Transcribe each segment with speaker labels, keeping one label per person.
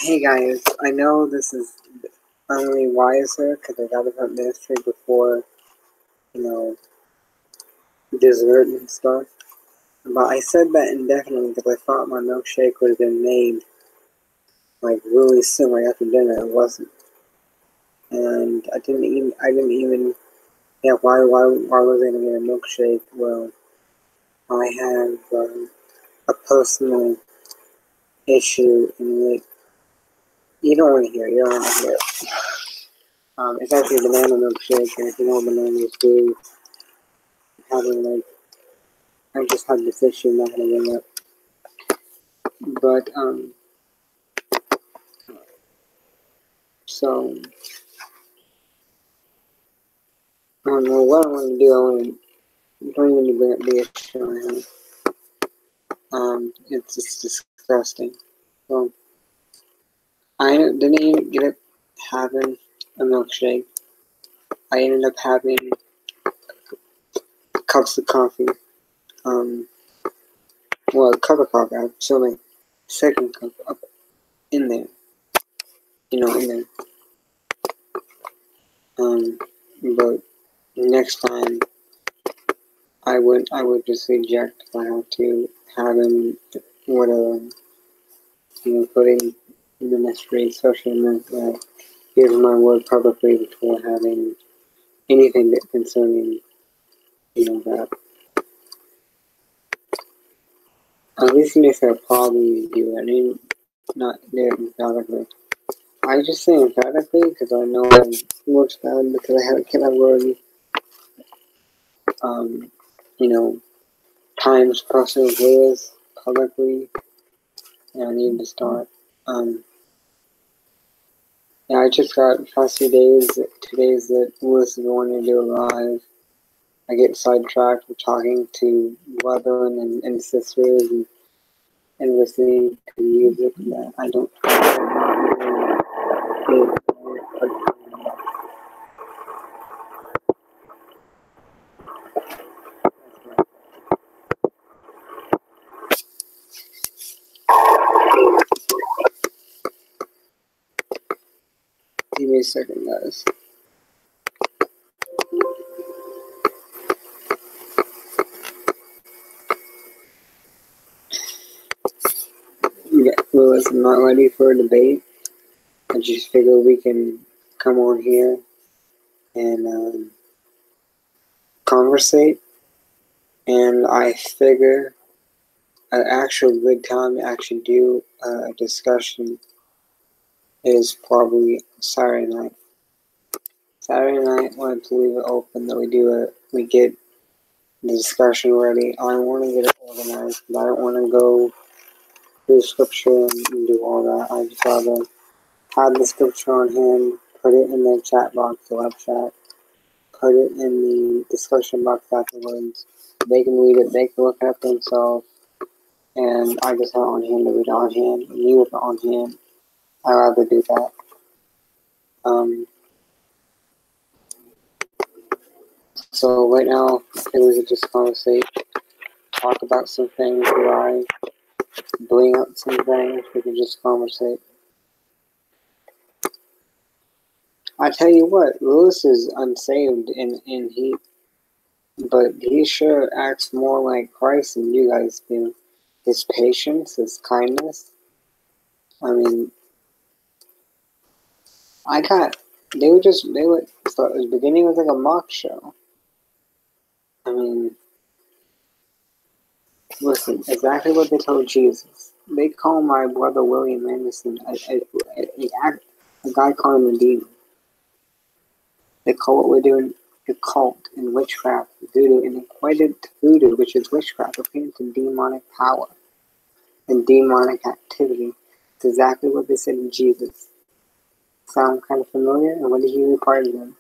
Speaker 1: Hey guys, I know this is only wiser because I got about ministry before, dessert and stuff. But I said that indefinitely because I thought my milkshake would have been made like really soon, right after dinner. It wasn't, and I didn't even. Yeah, why was I gonna get a milkshake? Well, I have a personal issue in which you don't want to hear. You don't want to hear. It's actually a banana milkshake, and if you know what bananas do, having like I just had this issue not gonna bring up. But so I don't know what I want to do. Don't even bring up the issue I have. It's just disgusting. So I didn't even get up having a milkshake. I ended up having cups of coffee. Well, a cup of coffee. So my second cup up in there. In there. But next time I would just reject if I have to having whatever putting in the mystery, especially give my word publicly before having anything that concerning that. At least in this I probably do. I mean, not there emphatically. I just say emphatically because I know it works bad because I haven't kept my word. You know, times personal with publicly, and I need to start. Yeah, I just got past 2 days that Lewis is wanting to do a live. I get sidetracked with talking to brethren and sisters and listening to music that I don't Give me a second, guys. Yeah, Lewis, I'm not ready for a debate. I just figure we can come on here and conversate. And I figure an actual good time to actually do a discussion is probably Saturday night. Saturday night, when to leave it open, that we get the discussion ready. I want to get it organized, but I don't want to go through scripture and do all that. I just rather have the scripture on hand, put it in the chat box, the web chat, put it in the discussion box afterwards. They can read it, they can look it up themselves, and I just have it on hand to read it on hand, you have it on hand. I'd rather do that. So right now, we could just conversate, talk about some things, live, bring up some things, we could just conversate. I tell you what, Lewis is unsaved but he sure acts more like Christ than you guys do. His patience, his kindness. I mean, so the beginning was like a mock show. I mean, listen, exactly what they told Jesus. They call my brother William Anderson a guy called him a demon. They call what we're doing a cult and witchcraft, voodoo, and equated to voodoo, which is witchcraft, akin to demonic power and demonic activity. It's exactly what they said in Jesus. Sound kind of familiar? And what did he require of them?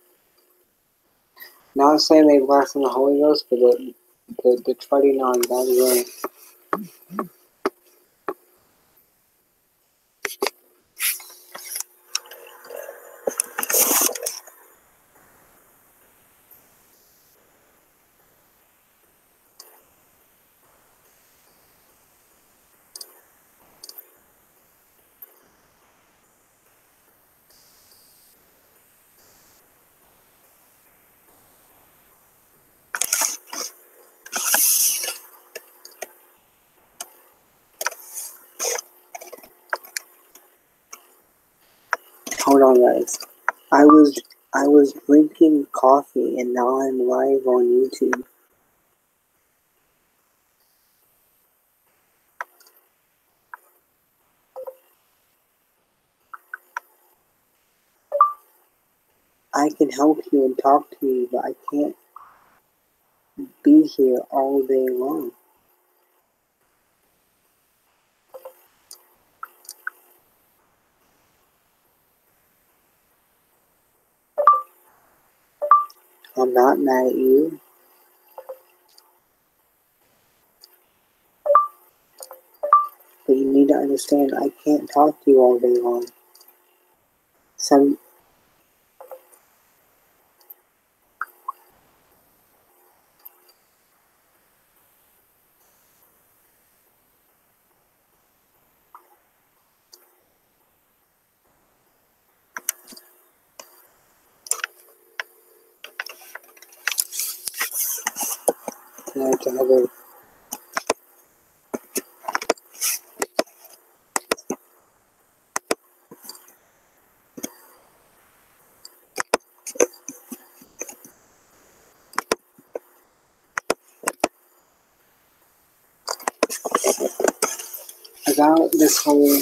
Speaker 1: Not saying they blessed in the Holy Ghost, but the treading on that way. Hold on, guys. I was drinking coffee and now I'm live on YouTube. I can help you and talk to you, but I can't be here all day long. I'm not mad at you. But you need to understand, I can't talk to you all day long. I have to have a about this whole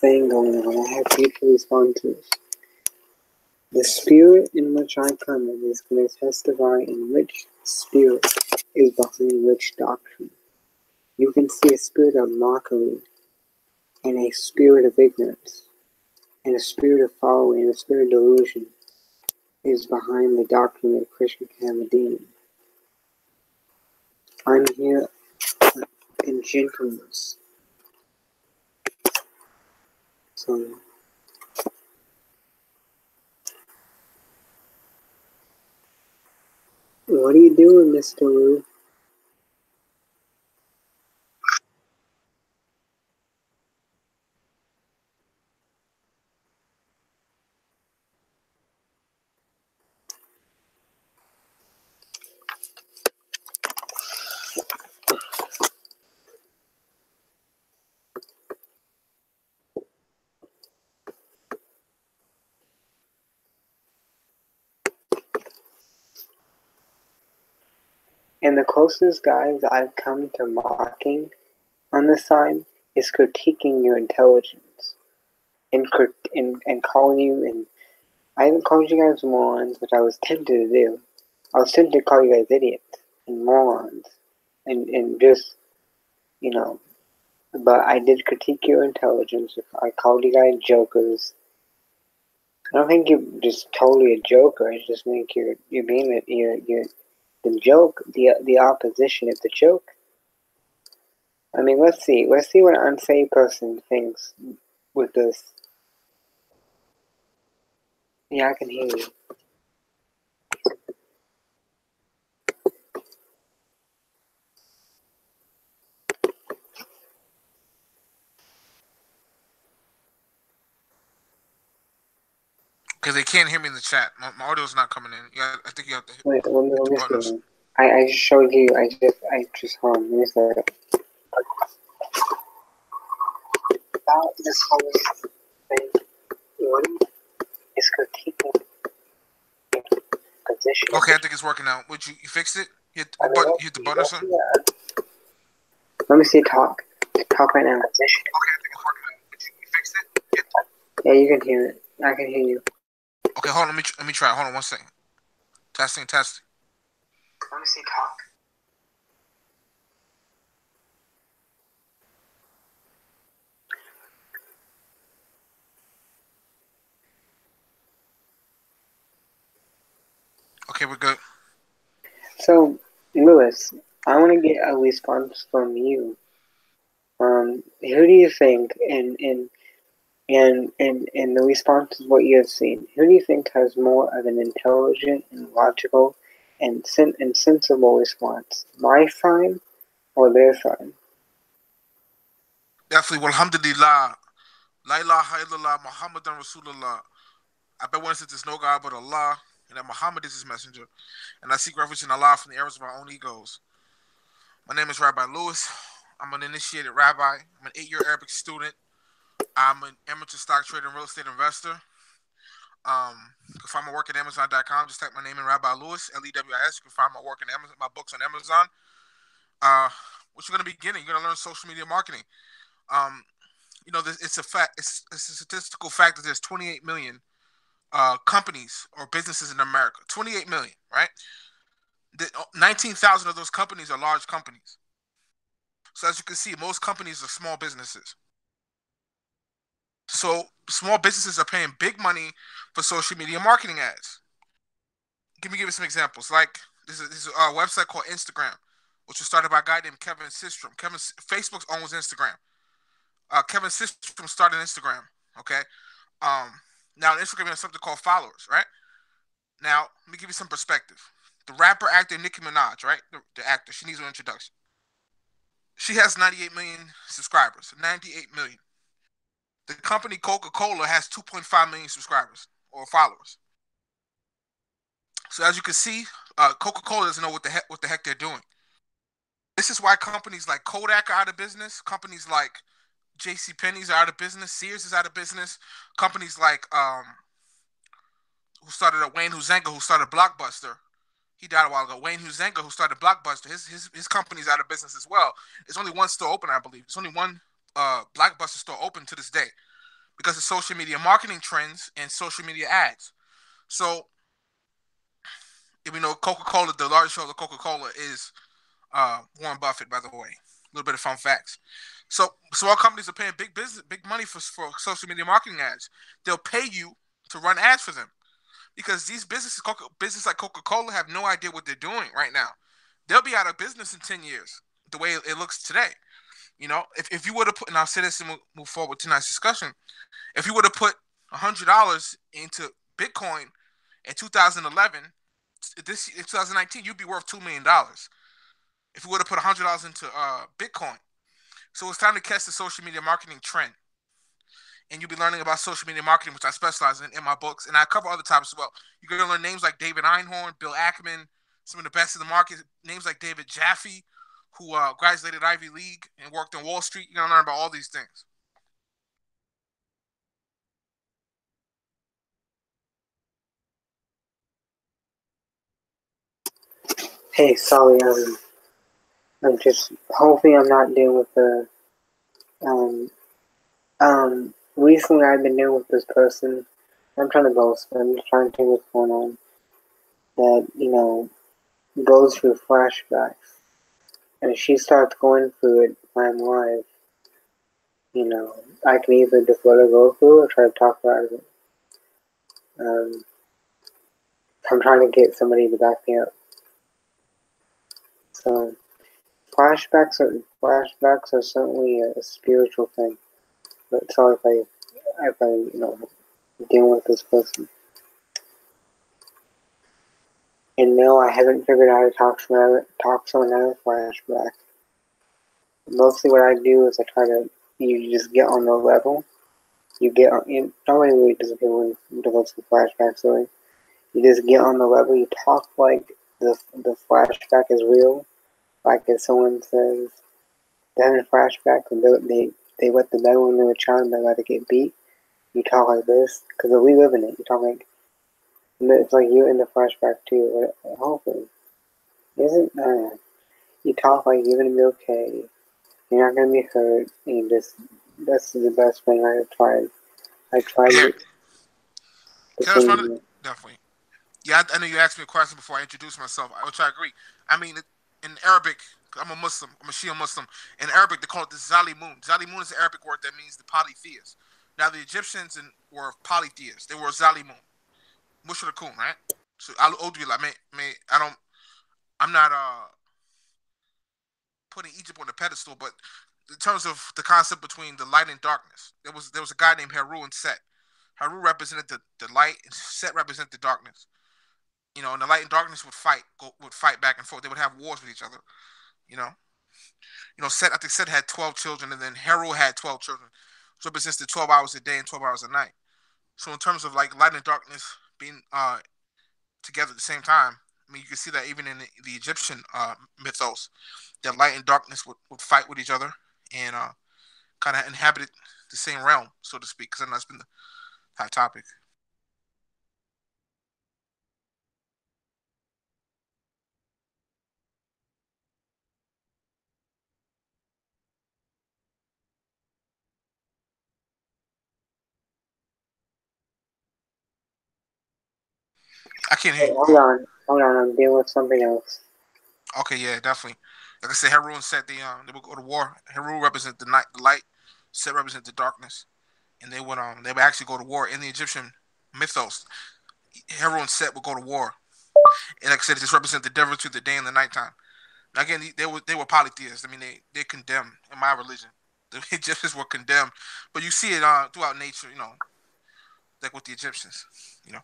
Speaker 1: thing going on. I have people respond to it. The spirit in which I come in is going to testify in which spirit is behind which doctrine. You can see a spirit of mockery and a spirit of ignorance and a spirit of folly and a spirit of delusion is behind the doctrine of Krishna Kamadini. I'm here in gentleness. So, what are you doing, Mr. Wu? And the closest guys I've come to mocking on this side is critiquing your intelligence and calling you, and I haven't called you guys morons, which I was tempted to do. I was tempted to call you guys idiots and morons and just, you know, but I did critique your intelligence. I called you guys jokers. I don't think you're just totally a joker. I just think you're being you're the joke. The opposition of the joke. I mean, let's see what an unsaved person thinks with this. Yeah, I can hear you.
Speaker 2: Because they can't hear me in the chat. My audio's not coming in. Yeah, I think you have to hit
Speaker 1: Wait, let me
Speaker 2: the buttons.
Speaker 1: see. I just showed you. I just hold on. Let me say about this whole thing. What is critiquing position?
Speaker 2: Okay, I think it's working now. Would you fixed it? You hit the button or something?
Speaker 1: Yeah. Let me see. Talk right now. Position.
Speaker 2: Okay, I think it's working now. Would you fixed it?
Speaker 1: Yeah, you can hear it. I can hear you.
Speaker 2: Okay, hold on. Let me try. Hold on 1 second. Testing.
Speaker 1: Let me see. Talk.
Speaker 2: Okay, we're good.
Speaker 1: So, Lewis, I want to get a response from you. Who do you think, in the response to what you have seen, who do you think has more of an intelligent and logical and sensible response? My side or their side?
Speaker 2: Definitely. Alhamdulillah. La ilaha illallah. Muhammadan Rasulullah. I bear witness that there's no God but Allah, and that Muhammad is his messenger. And I seek refuge in Allah from the errors of our own egos. My name is Rabbi Lewis. I'm an initiated rabbi. I'm an 8-year Arabic student. I'm an amateur stock trader and real estate investor. You can find my work at Amazon.com. Just type my name in, Rabbi Lewis, Lewis. You can find my work in Amazon, my books on Amazon. What you're going to be getting, you're going to learn social media marketing. It's a fact. It's a statistical fact that there's 28 million companies or businesses in America. 28 million, right? 19,000 of those companies are large companies. So as you can see, most companies are small businesses. So small businesses are paying big money for social media marketing ads. Give you some examples. Like this is a website called Instagram, which was started by a guy named Kevin Systrom. Facebook owns Instagram. Kevin Systrom started Instagram. Okay. Now Instagram has something called followers, right? Now let me give you some perspective. The rapper actor Nicki Minaj, right? The actor. She needs an introduction. She has 98 million subscribers. 98 million. The company Coca-Cola has 2.5 million subscribers or followers. So as you can see, Coca-Cola doesn't know what the heck they're doing. This is why companies like Kodak are out of business. Companies like JCPenney's are out of business. Sears is out of business. Companies like Wayne Huizenga, who started Blockbuster. He died a while ago. Wayne Huizenga, who started Blockbuster, his company's out of business as well. There's only one store open, I believe. There's only one Blockbuster store open to this day because of social media marketing trends and social media ads. So, if we know Coca-Cola, the largest shareholder of Coca-Cola is Warren Buffett, by the way. A little bit of fun facts. So all companies are paying big money for social media marketing ads. They'll pay you to run ads for them because these businesses like Coca-Cola have no idea what they're doing right now. They'll be out of business in 10 years, the way it looks today. You know, if you would have put, and I'll say this and we'll move forward with tonight's discussion, if you would have put $100 into Bitcoin in 2011, in 2019, you'd be worth $2 million. If you would have put $100 into Bitcoin. So it's time to catch the social media marketing trend. And you'll be learning about social media marketing, which I specialize in my books. And I cover other topics as well. You're going to learn names like David Einhorn, Bill Ackman, some of the best in the market. Names like David Jaffe, who graduated Ivy League and worked on Wall Street. You're going to learn about all these things.
Speaker 1: Hey, sorry, I'm just, hopefully I'm not dealing with the, recently I've been dealing with this person. I'm trying to ghost, but I'm just trying to think what's going on. That, goes through flashbacks. And if she starts going through it when I'm live, I can either just let her go through or try to talk her out of it. I'm trying to get somebody to back me up. So, flashbacks are certainly a spiritual thing. But sorry if I deal with this person. And no, I haven't figured out how to talk someone out of flashback. Mostly what I do is I try to, you just get on the level. You get on, nobody really doesn't go into flashback story. You just get on the level, you talk like the flashback is real. Like if someone says they're having a flashback and they wet the bed when they were a child and they're about to get beat, you talk like this, because we live in it. You talk like, it's like you're in the flashback too, hopefully. Isn't, you talk like you're going to be okay, you're not going to be hurt, and that's the best thing I have tried. I tried it.
Speaker 2: Definitely. Yeah, I know you asked me a question before I introduced myself, which I agree. I mean, in Arabic, I'm a Muslim. I'm a Shia Muslim. In Arabic, they call it the Zalimun. Zalimun is the Arabic word that means the polytheists. Now, the Egyptians were polytheists. They were Zalimun. Mushrikun, right? So, I'm not putting Egypt on the pedestal, but in terms of the concept between the light and darkness, there was a guy named Heru and Set. Heru represented the light, and Set represented the darkness. And the light and darkness would fight back and forth. They would have wars with each other. Set, I think Set had 12 children, and then Heru had 12 children, which represents the 12 hours a day and 12 hours a night. So in terms of like light and darkness being together at the same time, I mean, you can see that even in the Egyptian mythos, that light and darkness would fight with each other and kind of inhabited the same realm, so to speak, because that's been the hot topic. I can't hear
Speaker 1: Hey,
Speaker 2: you.
Speaker 1: hold on, I'm dealing with something else.
Speaker 2: Okay, yeah, definitely. Like I said, Heru and Set they would go to war. Heru represent the night, the light. Set represent the darkness, and they would actually go to war in the Egyptian mythos. Heru and Set would go to war, and like I said, this represent the difference between the day and the nighttime. Now again, they were polytheists. I mean, they condemned in my religion. The Egyptians were condemned, but you see it throughout nature. Like with the Egyptians. You know.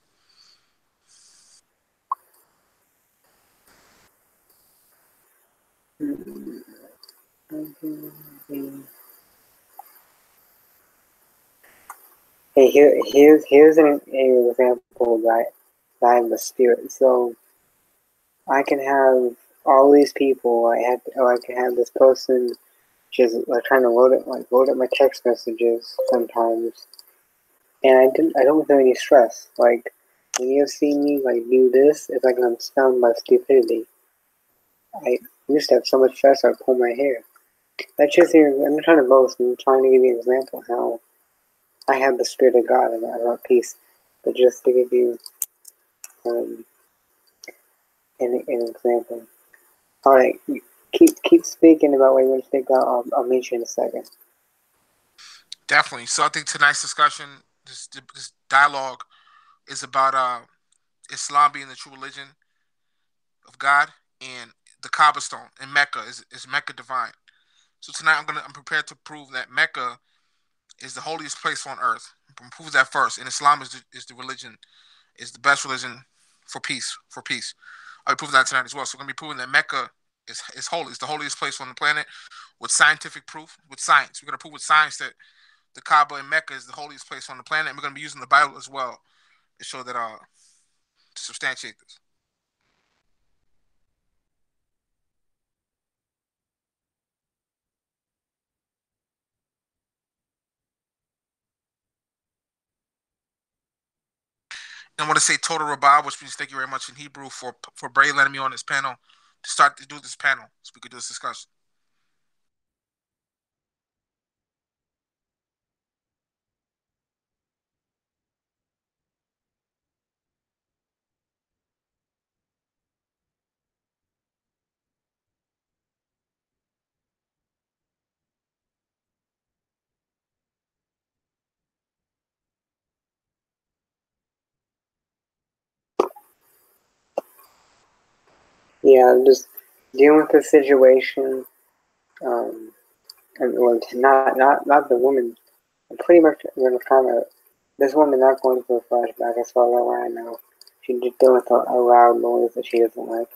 Speaker 1: Hey, here's an example that I have the spirit. So I can have all these people. I can have this person just like trying to load up my text messages sometimes, and I don't feel any stress. Like when you see me like do this, it's like I'm stunned by stupidity. I used to have so much stress I pull my hair. That's just here. I'm not trying to boast. I'm trying to give you an example how I have the spirit of God and I want peace. But just to give you um, an example. All right, keep speaking about what you want to speak about. I'll meet you in a second.
Speaker 2: Definitely. So I think tonight's discussion, this dialogue, is about Islam being the true religion of God, and the Kaaba stone in Mecca is Mecca divine. So tonight I'm prepared to prove that Mecca is the holiest place on earth. Prove that first, and Islam is the religion, is the best religion for peace. For peace, I'll be proving that tonight as well. So we're gonna be proving that Mecca is holy. It's the holiest place on the planet with scientific proof, with science. We're gonna prove with science that the Kaaba in Mecca is the holiest place on the planet. And we're gonna be using the Bible as well to show that to substantiate this. And I want to say total rabah, which means thank you very much in Hebrew for Bray letting me on this panel to start to do this panel so we could do this discussion.
Speaker 1: Yeah, I'm just dealing with the situation. And well, not the woman. I'm pretty much gonna kind of this woman not going through a flashback as far as I know. She's just dealing with a loud noise that she doesn't like.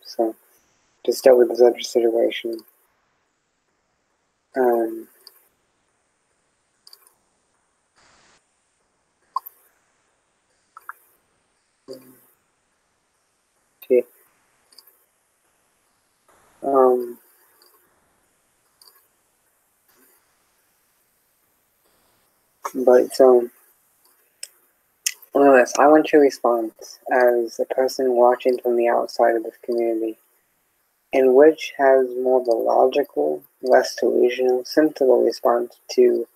Speaker 1: So just dealt with this other situation. Um, okay. Um, but so, nonetheless, I want your response as a person watching from the outside of this community, and which has more of a logical, less delusional, sensible response to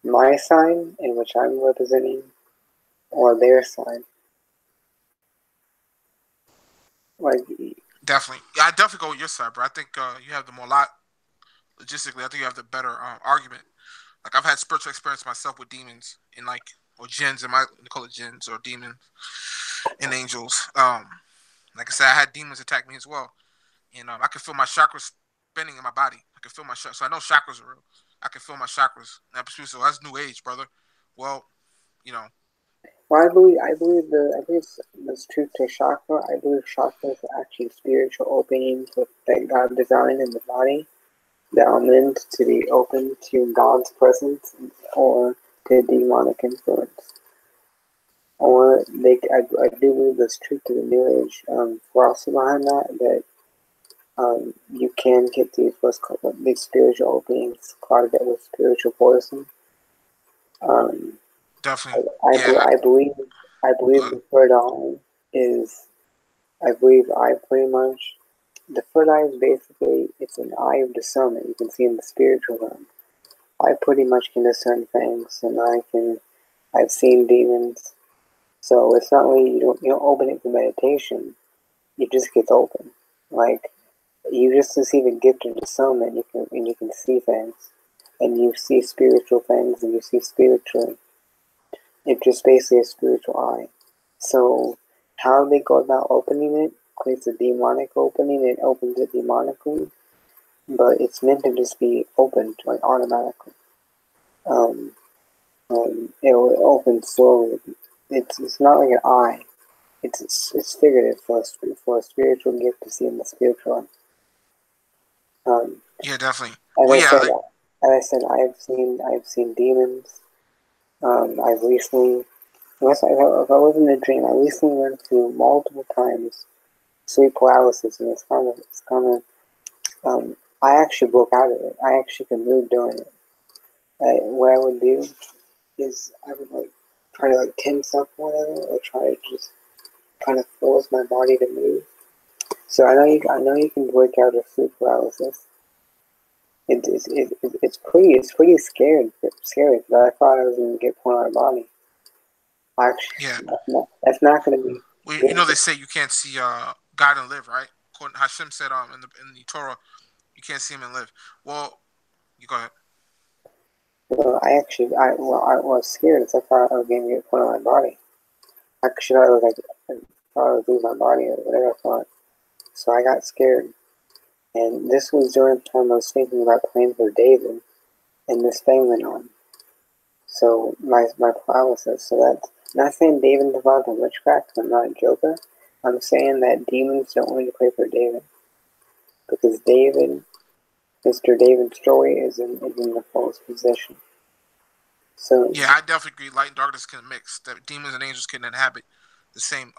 Speaker 1: my side, in which I'm representing, or their side. Like,
Speaker 2: Definitely, yeah, I definitely go with your side, bro. I think you have the more lot logistically. I think you have the better argument. Like I've had spiritual experience myself with demons and like or jinns, and they call it jinns or demons and angels. Like I said, I had demons attack me as well, and I can feel my chakras spinning in my body. I can feel my chakras, so I know chakras are real. I can feel my chakras. So that's new age, brother. Well, you know,
Speaker 1: well, I believe there's truth to chakra. I believe chakras are actually spiritual openings that God designed in the body that are meant to be open to God's presence or to demonic influence. Or I do believe there's truth to the New Age philosophy behind that you can get these spiritual openings clogged up with spiritual poison. Um,
Speaker 2: definitely, yeah.
Speaker 1: I believe the third eye is I believe I pretty much the third eye is basically it's an eye of discernment. You can see in the spiritual realm. I pretty much can discern things, and I've seen demons. So it's not really you don't open it for meditation. It just gets open. Like you just receive a gift of discernment. You can see things, and you see spiritual things, and you see spiritually. It's just basically a spiritual eye. So how they go about opening it? It's a demonic opening. It opens it demonically, but it's meant to just be opened like automatically. It will open slowly. It's not like an eye. It's figurative for a spiritual gift to see in the spiritual.
Speaker 2: Yeah, definitely.
Speaker 1: As
Speaker 2: Well,
Speaker 1: I
Speaker 2: yeah,
Speaker 1: said, I've seen demons. I've recently, if I was in a dream, I recently went through multiple times sleep paralysis, and it's kind of I actually broke out of it. I actually could move during it. What I would do is I would like try to like tense up or whatever, or try to just kind of force my body to move. So I know you can break out of sleep paralysis. It's pretty scary because I thought I was gonna get put on my body. Actually,
Speaker 2: yeah.
Speaker 1: that's not gonna be
Speaker 2: Well, you know
Speaker 1: good.
Speaker 2: they say you can't see God and live, right? Hashem said in the Torah, you can't see him and live. Well, you go ahead.
Speaker 1: Well, I was scared because I thought I was gonna get put on my body. Actually, I thought I would lose my body or whatever I thought. So I got scared. And this was during the time I was thinking about praying for David, and this thing went on. So my paralysis. So that's not saying David's involved in witchcraft. I'm not a joker. I'm saying that demons don't want to pray for David because Mr. David's story is in the false position. So
Speaker 2: Yeah, I definitely agree. Light and darkness can mix. That demons and angels can inhabit the same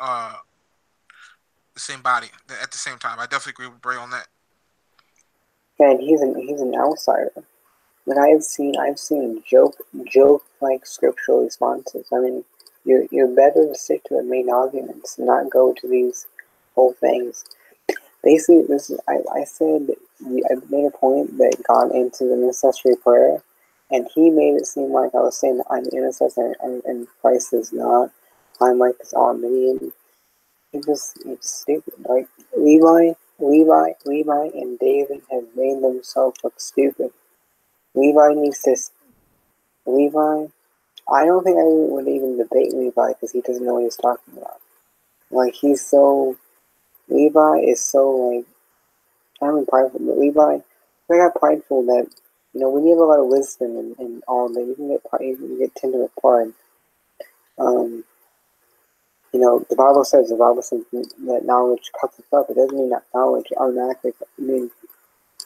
Speaker 2: body at the same time. I definitely agree with Bray on that.
Speaker 1: and he's an outsider. But I've seen joke like scriptural responses. I mean, you're better to stick to the main arguments, not go to these whole things. Basically, I said I made a point that God answered an intercessory prayer, and he made it seem like I was saying that I'm the intercessor and Christ is not. I'm like this Arminian. It's stupid. Like Levi, and David have made themselves look stupid. Levi needs to. Levi, I don't think I would even debate Levi because he doesn't know what he's talking about. Like Levi is so like I don't mean prideful, but Levi, they got prideful that when you have a lot of wisdom and all that, you can get tender with pride. The Bible says that knowledge puffeth up. It doesn't mean that knowledge automatically. I mean,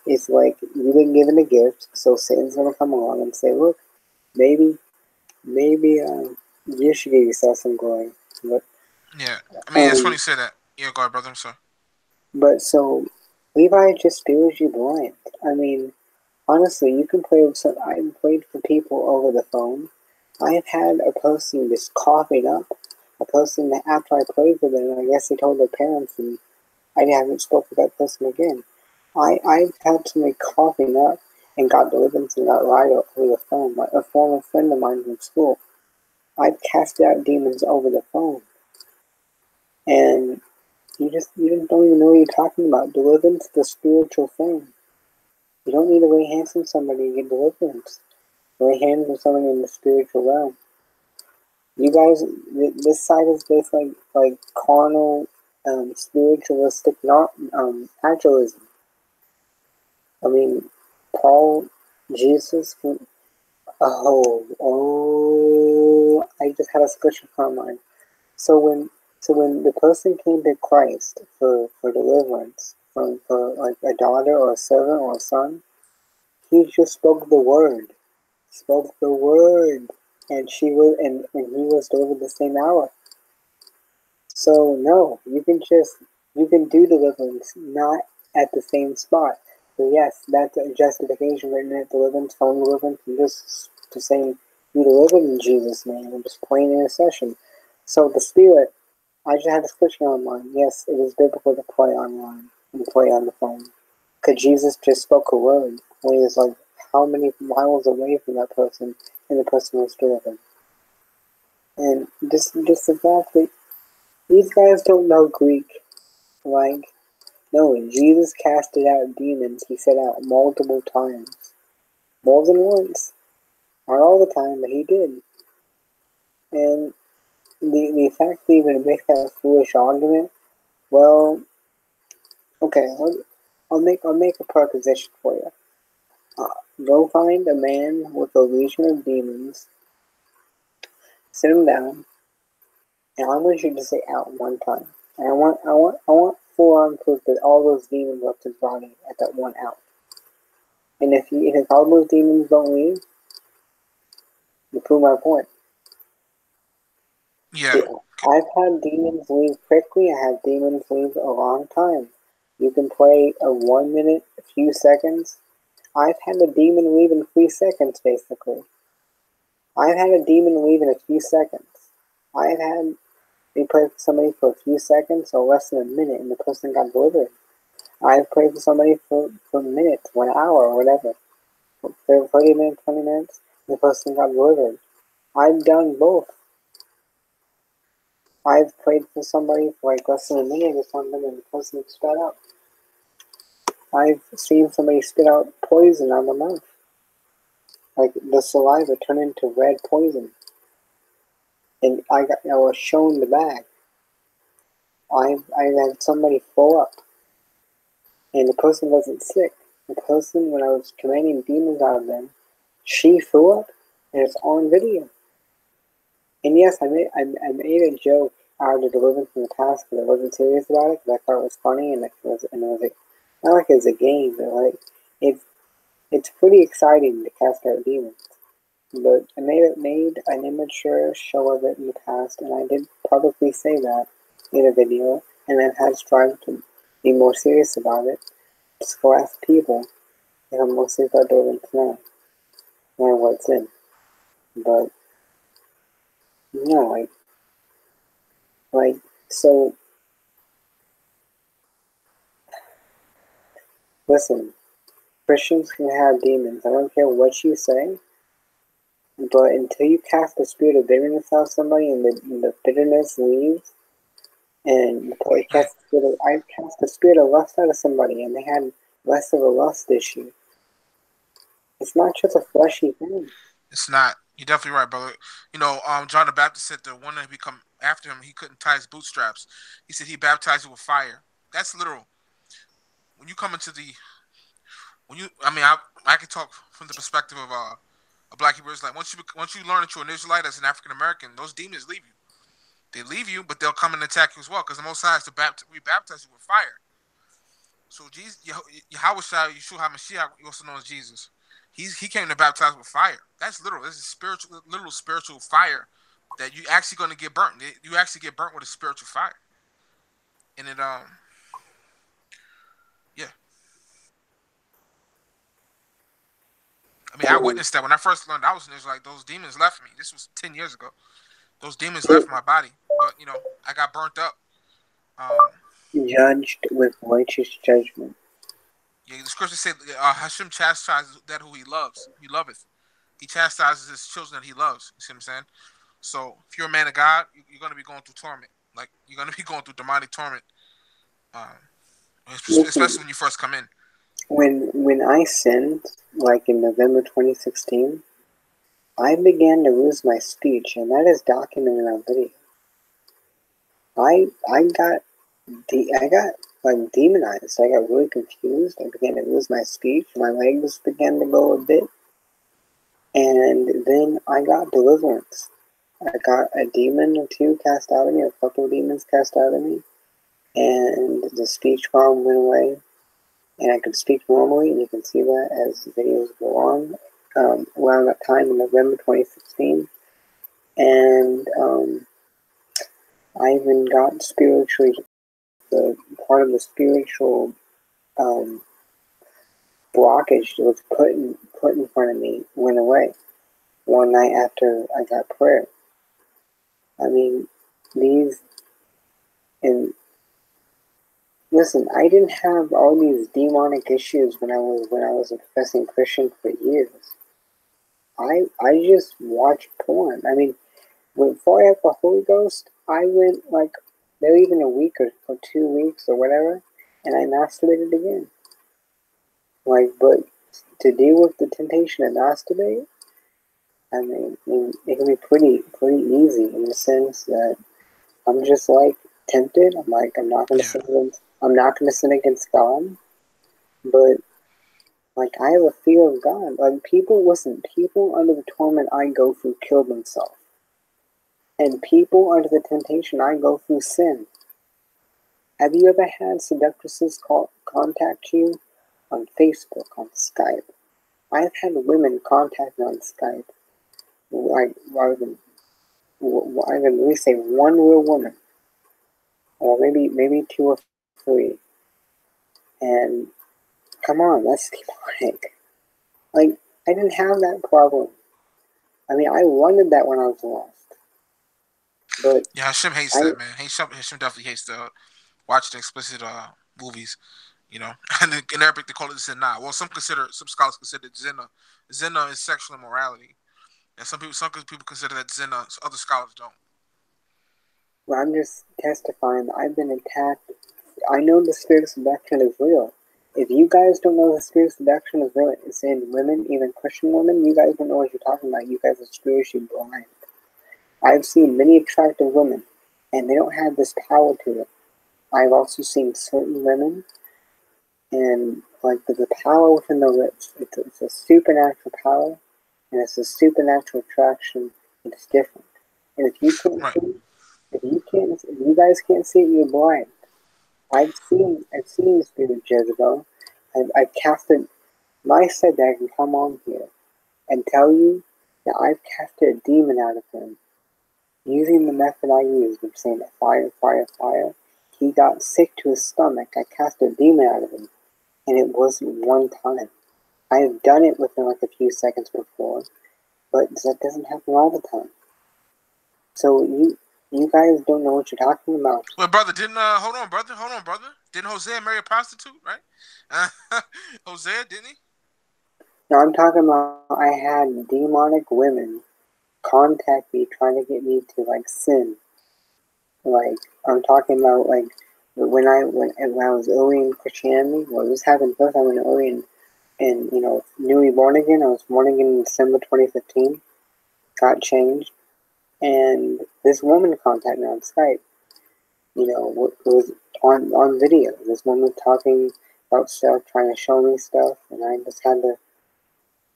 Speaker 1: it's like you've been given a gift, so Satan's gonna come along and say, "Look, maybe you should give yourself some glory." But
Speaker 2: Yeah, I mean it's funny you say that. Yeah, go ahead, brother. I'm sorry.
Speaker 1: But so Levi just steals you blind. I mean, honestly, you can play with some. I've played for people over the phone. I've had a person just coughing up. A person that after I played with them, I guess they told their parents, and I haven't spoke with that person again. I've had somebody coughing up and got deliverance and got right over the phone. Like a former friend of mine from school. I've cast out demons over the phone, and you just don't even know what you're talking about. Deliverance is a spiritual thing. You don't need to lay hands on somebody to get deliverance. Lay hands on somebody in the spiritual realm. You guys, this side is based like carnal, spiritualistic, not naturalism. I mean, Paul, Jesus. I just had a scripture come mind. So when the person came to Christ for deliverance for like a daughter or a servant or a son, he just spoke the word. Spoke the word. And he was delivered the same hour. So no, you can do deliverance not at the same spot. So yes, that's a justification written at deliverance, phone deliverance, and just to saying you delivered in Jesus' name and just plain intercession. So the spirit, I just had a scripture online. Yes, it is biblical to pray online and pray on the phone. Because Jesus just spoke a word when he was like how many miles away from that person and the person was delivered. And just the fact that these guys don't know Greek. Like, no, Jesus casted out demons, he said out multiple times. More than once. Not all the time, but he did. And the fact that even make that foolish argument, well, okay, I'll make a proposition for you. Go find a man with a legion of demons, sit him down, and I want you to say out one time. And I want full on proof that all those demons left his body at that one out. And if all those demons don't leave, you prove my point.
Speaker 2: Yeah.
Speaker 1: I've had demons leave quickly. I have demons leave a long time. You can play a 1 minute, a few seconds. I've had a demon leave in 3 seconds, basically. I've had a demon leave in a few seconds. I've had me pray for somebody for a few seconds or less than a minute, and the person got delivered. I've prayed for somebody for minutes, 1 hour, or whatever. 30 minutes, 20 minutes, and the person got delivered. I've done both. I've prayed for somebody for like less than a minute or something, and the person spit out. I've seen somebody spit out poison on the mouth. Like the saliva turned into red poison. And I was shown the bag. I had somebody throw up. And the person wasn't sick. The person, when I was commanding demons out of them, she threw up, and it's on video. And yes, I made a joke out of the deliverance from the past, but I wasn't serious about it because I thought it was funny, and it was like, not like it's a game, but like it's pretty exciting to cast out demons. But I made an immature show of it in the past, and I did publicly say that in a video, and I've had strive to be more serious about it. Just go ask people if I'm more serious about deliverance now and what's in. But no, so listen, Christians can have demons. I don't care what you say, but until you cast the spirit of bitterness out of somebody and the bitterness leaves, and I cast the spirit of lust out of somebody and they had less of a lust issue. It's not just a fleshy thing.
Speaker 2: It's not. You're definitely right, brother. You know, John the Baptist said the one that become after him, he couldn't tie his bootstraps. He said he baptized you with fire. That's literal. When you come into I can talk from the perspective of a black Hebrew Israelite. Once you learn that you're an Israelite as an African American, those demons leave you. They leave you, but they'll come and attack you as well because the Most High is to rebaptize you with fire. So Jesus, Yahweh Yeshua HaMashiach, also known as Jesus, he came to baptize with fire. That's literal. This is literal spiritual fire that you actually going to get burnt. You actually get burnt with a spiritual fire, and it yeah. I mean, I witnessed that when I first learned I was an Israelite. Those demons left me. This was 10 years ago. Those demons left my body, but I got burnt up.
Speaker 1: Judged with righteous judgment.
Speaker 2: Yeah, the scripture said Hashem chastises that who he loves. He loveth. He chastises his children that he loves. You see what I'm saying? So if you're a man of God, you're going to be going through torment. Like you're going to be going through demonic torment, especially when you first come in.
Speaker 1: When I sinned, like in November 2016, I began to lose my speech, and that is documented on video. I got like demonized. I got really confused. I began to lose my speech. My legs began to go a bit. And then I got deliverance. I got a demon or two cast out of me, a couple of demons cast out of me. And the speech problem went away. And I could speak normally, and you can see that as the videos go on. Around that time in November 2016. And I even got spiritually, the part of the spiritual blockage that was put in front of me went away one night after I got prayer. I mean, listen, I didn't have all these demonic issues when I was a professing Christian for years. I just watched porn. I mean, with Fire for Holy Ghost, I went like maybe even a week or 2 weeks or whatever, and I masturbated again. Like, but to deal with the temptation to masturbate, I mean, it can be pretty easy in the sense that I'm just like tempted. I'm like, I'm not gonna sin against, I'm not gonna sin against God, but like I have a fear of God. Like people under the torment I go through kill themselves, and people under the temptation I go through sin. Have you ever had seductresses contact you on Facebook, on Skype? I've had women contact me on Skype. Like rather than at least say one real woman, or maybe two or three. And come on, that's demonic. Like I didn't have that problem. I mean, I wanted that when I was lost. But
Speaker 2: yeah, Hashem hates that, man. Hashem definitely hates the watching explicit movies. You know, and in Arabic they call it zina. Well, some scholars consider it zina. Zina is sexual immorality, and some people consider that zina. Other scholars don't.
Speaker 1: Well, I'm just testifying that I've been attacked. I know the spirit of seduction is real. If you guys don't know the spirit of seduction is real, it's in women, even Christian women, you guys don't know what you're talking about. You guys are spiritually blind. I've seen many attractive women, and they don't have this power to them. I've also seen certain women, and like there's a power within the lips. It's a supernatural power, and it's a supernatural attraction. It's different. And if you can't see, if you guys can't see it, you're blind. I've seen the spirit of Jezebel. I've casted. My said that I can come on here and tell you that I've casted a demon out of him using the method I used of saying fire, fire, fire. He got sick to his stomach. I cast a demon out of him, and it wasn't one time. I have done it within like a few seconds before, but that doesn't happen all the time. So you guys don't know what you're talking about.
Speaker 2: Well, brother, hold on, brother. Didn't Hosea marry a prostitute, right? Hosea, didn't he?
Speaker 1: No, I'm talking about I had demonic women contact me trying to get me to like sin. Like I'm talking about like when I was early in Christianity. Well, this happened first. I went early in newly born again. I was born again in December 2015. Got changed, and this woman contacted me on Skype. You know, it was on video. This woman talking about stuff, trying to show me stuff, and I just had to,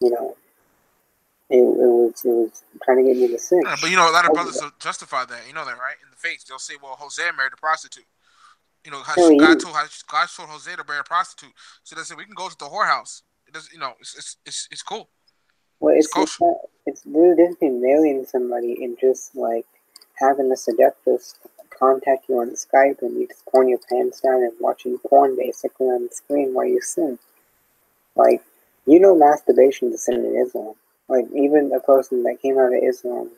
Speaker 1: you know, it was trying to get me to sin.
Speaker 2: Yeah, but you know, a lot of brothers justify that. You know that, right? In the faith, they'll say, "Well, Hosea married a prostitute." You know, God told Hosea to marry a prostitute, so they said we can go to the whorehouse. It does, you know, it's cool.
Speaker 1: Well, it's really different between marrying somebody and just like having a seductress contact you on Skype and you just pulling your pants down and watching porn basically on the screen while you sin. Like, you know, masturbation is a sin in Islam. Like, even a person that came out of Islam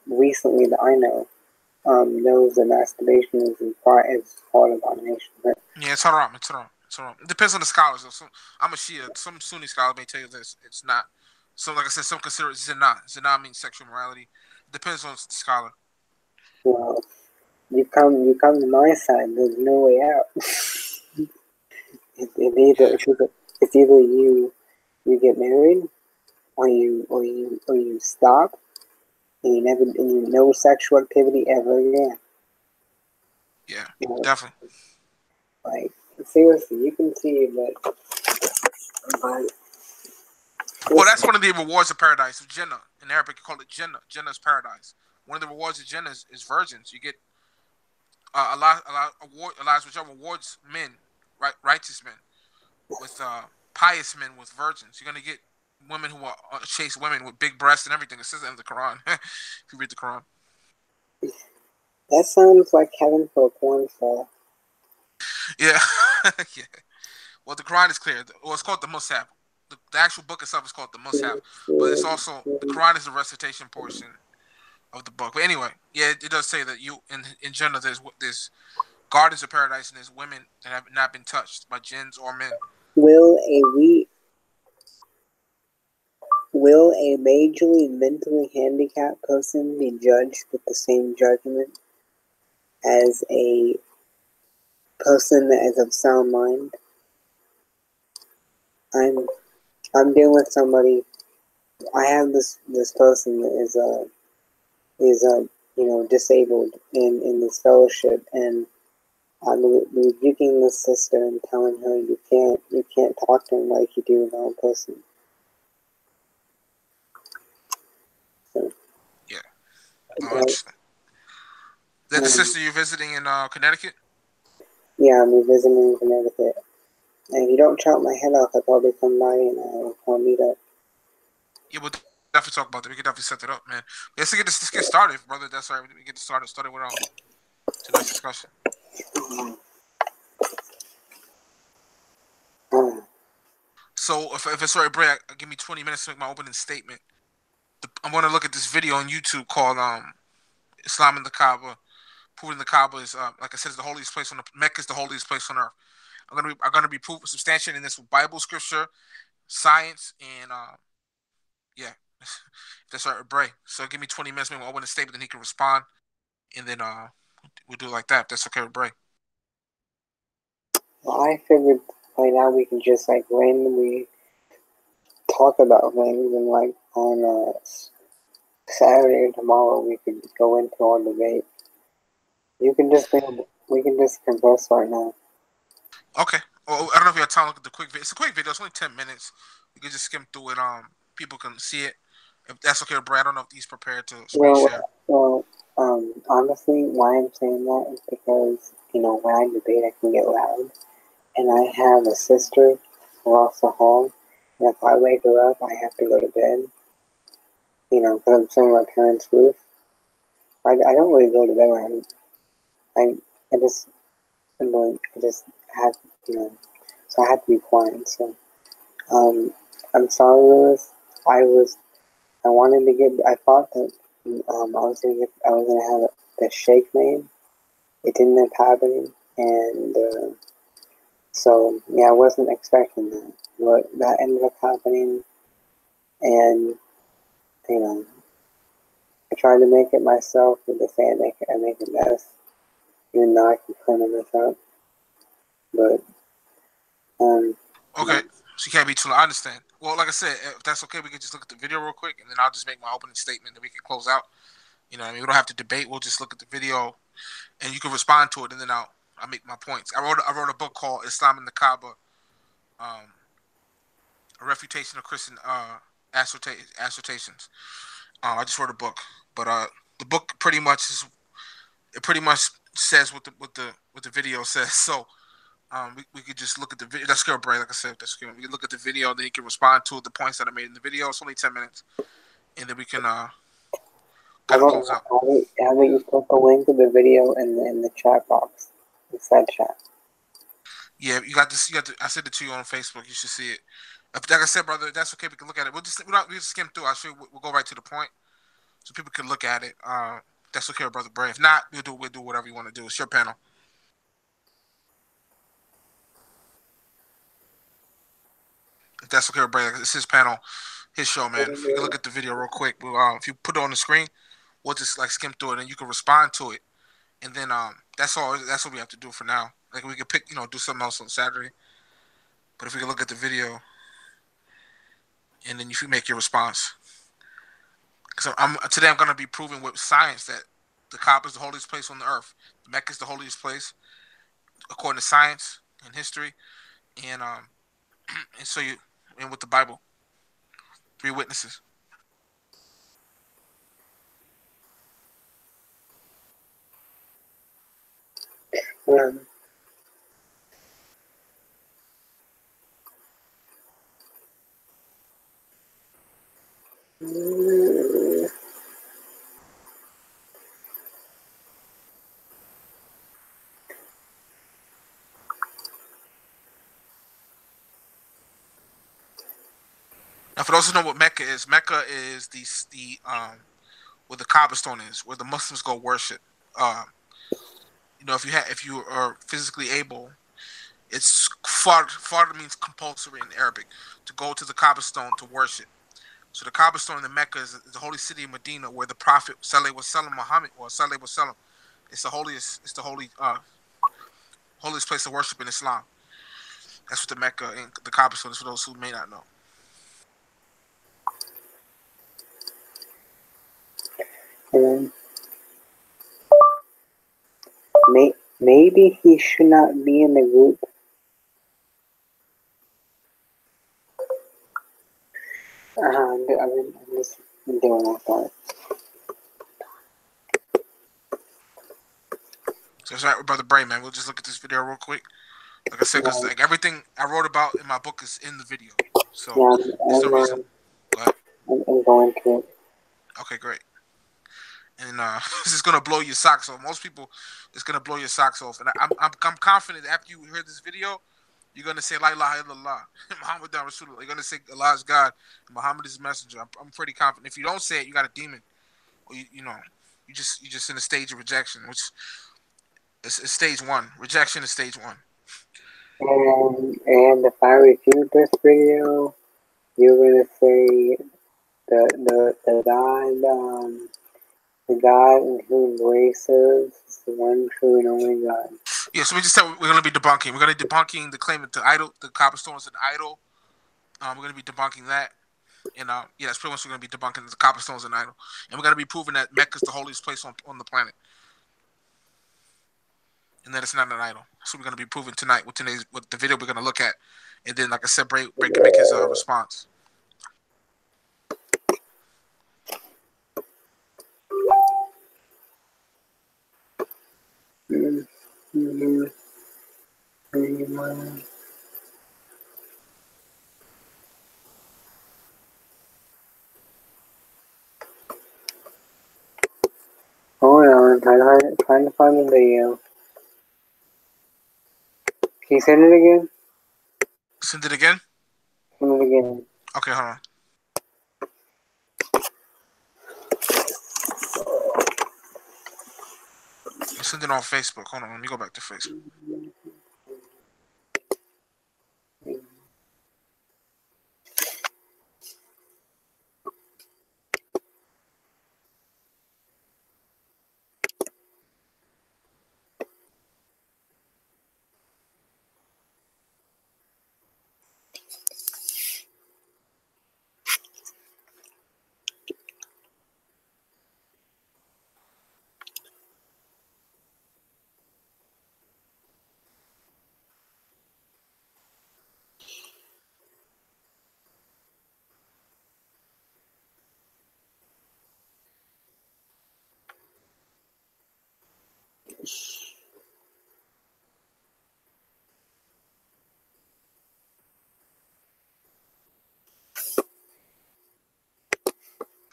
Speaker 1: recently that I know knows that masturbation is part of abomination. But
Speaker 2: yeah, it's haram. It's haram. It depends on the scholars. I'm a Shia. Some Sunni scholars may tell you this. It's not. So, like I said, some consider it zina. Zina means sexual morality. It depends on the scholar.
Speaker 1: Well, you come to my side. There's no way out. It's either you get married, or you stop, and you no sexual activity ever again.
Speaker 2: Yeah, definitely.
Speaker 1: Like seriously, you can see that.
Speaker 2: Well, that's one of the rewards of paradise of Jannah. In Arabic, you call it Jannah. Jannah's paradise. One of the rewards of Jannah is virgins. You get Allah which rewards men, righteous men, with pious men with virgins. You're gonna get women who are chaste women with big breasts and everything. It says in the Quran. If you read the Quran.
Speaker 1: That sounds like heaven for a porn star.
Speaker 2: Yeah, yeah. Well, the Quran is clear. Well, it's called the Mus'haf. The actual book itself is called the Mus'haf, but it's also the Quran is the recitation portion of the book. But anyway, yeah, it does say that you in Jannah there's gardens of paradise and there's women that have not been touched by jinns or men.
Speaker 1: Will will a majorly mentally handicapped person be judged with the same judgment as a person that is of sound mind? I'm dealing with somebody. I have this person that is disabled in this fellowship, and I'm rebuking this sister and telling her you can't talk to him like you do a normal person. So,
Speaker 2: Yeah. That the sister you're visiting in Connecticut?
Speaker 1: Yeah, I'm visiting in Connecticut. And if you don't chop my head off, I'll probably come by and I'll meet up.
Speaker 2: Yeah, we'll definitely talk about that. We can definitely set that up, man. Let's get started, brother. That's all right. We get started with tonight's discussion. So, if it's alright, Bray, give me 20 minutes to make my opening statement. I'm going to look at this video on YouTube called Islam in the Kaaba, proving the Kaaba is, like I said, is the holiest place on the Mecca is the holiest place on earth. I'm gonna be substantiating this with Bible scripture, science, and yeah, that's all right, Bray. So give me 20 minutes, maybe I'll open a statement, then he can respond, and then we'll do it like that. That's okay with Bray.
Speaker 1: Well, I figured by now we can just like randomly talk about things, and like on Saturday or tomorrow we could go into our debate. We can just converse right now.
Speaker 2: Okay. Well, I don't know if you have time to look at the quick video. It's a quick video. It's only 10 minutes. You can just skim through it. People can see it. If that's okay with Bray, I don't know if he's prepared to screen share.
Speaker 1: Well, honestly, why I'm saying that is because, when I debate, I can get loud. And I have a sister across the hall. And if I wake her up, I have to go to bed. Because I'm sitting on my parents' roof. I don't really go to bed when I just have, so I have to be quiet. So, I'm sorry, Lewis. I thought that I was gonna have the Sheikh name. It didn't end up happening, and so yeah, I wasn't expecting that. But that ended up happening, and I tried to make it myself, but they say I make a mess, even though I can clean this up. But
Speaker 2: okay, so you can't be too. I understand. Well, like I said, if that's okay, we can just look at the video real quick, and then I'll just make my opening statement, that we can close out. You know what I mean? We don't have to debate. We'll just look at the video, and you can respond to it, and then I'll make my points. I wrote a book called Islam in the Kaaba, a refutation of Christian assertions. I just wrote a book, but the book pretty much says what the video says. So we could just look at the video. That's good, Bray. Like I said, that's good. We can look at the video, then you can respond to the points that I made in the video. It's only 10 minutes, and then we can kind of close out.
Speaker 1: How about you put the link of the video in the chat box? Inside chat.
Speaker 2: Yeah, you got this. I sent it to you on Facebook. You should see it. Like I said, brother, that's okay. We can look at it. We'll just skim through. We'll go right to the point, so people can look at it. That's okay, brother Bray. If not, we'll do whatever you want to do. It's your panel. If that's okay, Bray, it's his panel, his show, man. If you can look at the video real quick, if you put it on the screen, we'll just like skim through it, and you can respond to it, and then that's all. That's what we have to do for now. Like we can pick, do something else on Saturday. But if we can look at the video, and then if you make your response, because today I'm going to be proving with science that the Kaaba is the holiest place on the earth. The Mecca is the holiest place according to science and history, and and with the Bible, 3 witnesses. Now, for those who know what Mecca is the where the Kaaba stone is, where the Muslims go worship. If you are physically able, it's fard means compulsory in Arabic, to go to the Kaaba stone to worship. So the Kaaba stone in the Mecca is the holy city of Medina, where the Prophet Sallallahu Alaihi Wasallam Muhammad or Sallallahu Alaihi Wasallam. It's the holiest. It's the holiest place of worship in Islam. That's what the Mecca and the Kaaba stone is for those who may not know.
Speaker 1: Maybe he should not be in the group. I'm just doing my part.
Speaker 2: So that's right, Brother Bray, man. We'll just look at this video real quick. Like I said, because like everything I wrote about in my book is in the video. So there's no reason. Go ahead.
Speaker 1: I'm going to it.
Speaker 2: Okay, great. And this is gonna blow your socks off. Most people, it's gonna blow your socks off. And I'm confident that after you hear this video, you're gonna say La ilaha illallah, Muhammad Rasulullah. You're gonna say Allah is God, and Muhammad is His messenger. I'm pretty confident. If you don't say it, you got a demon, or you just in a stage of rejection, which is stage one. Rejection is stage one.
Speaker 1: And if I review this video, you're gonna say the God in whom grace is the one true and only God.
Speaker 2: Yeah, so we just said we're going to be debunking. We're going to be debunking the claim that the idol, the Kaaba stone is an idol. We're going to be debunking that. And yeah, that's pretty much we're going to be debunking that the Kaaba stone is an idol. And we're going to be proving that Mecca is the holiest place on the planet. And that it's not an idol. So we're going to be proving tonight with the video we're going to look at. And then, like I said, Bray can make his response.
Speaker 1: Hold on, trying to find the video. Can you send it again?
Speaker 2: Send it again?
Speaker 1: Send it again.
Speaker 2: Okay, hold on. Send it on Facebook. Hold on, let me go back to Facebook.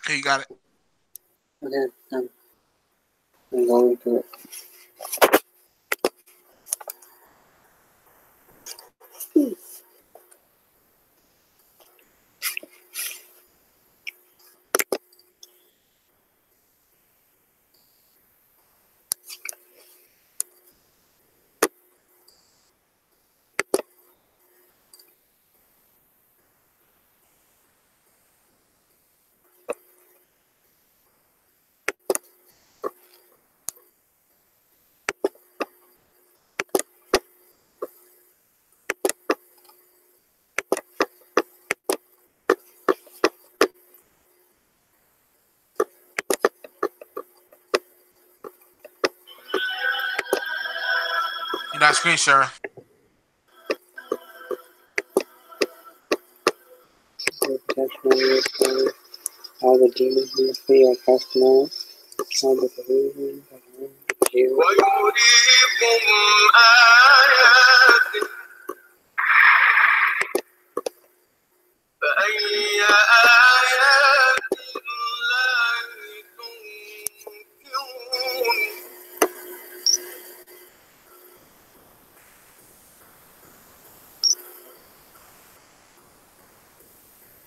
Speaker 2: Okay, you got it.
Speaker 1: Okay, I'm going to it.
Speaker 2: You're not screen sharing.
Speaker 1: All the demons in the city are cast out. All the believers are you.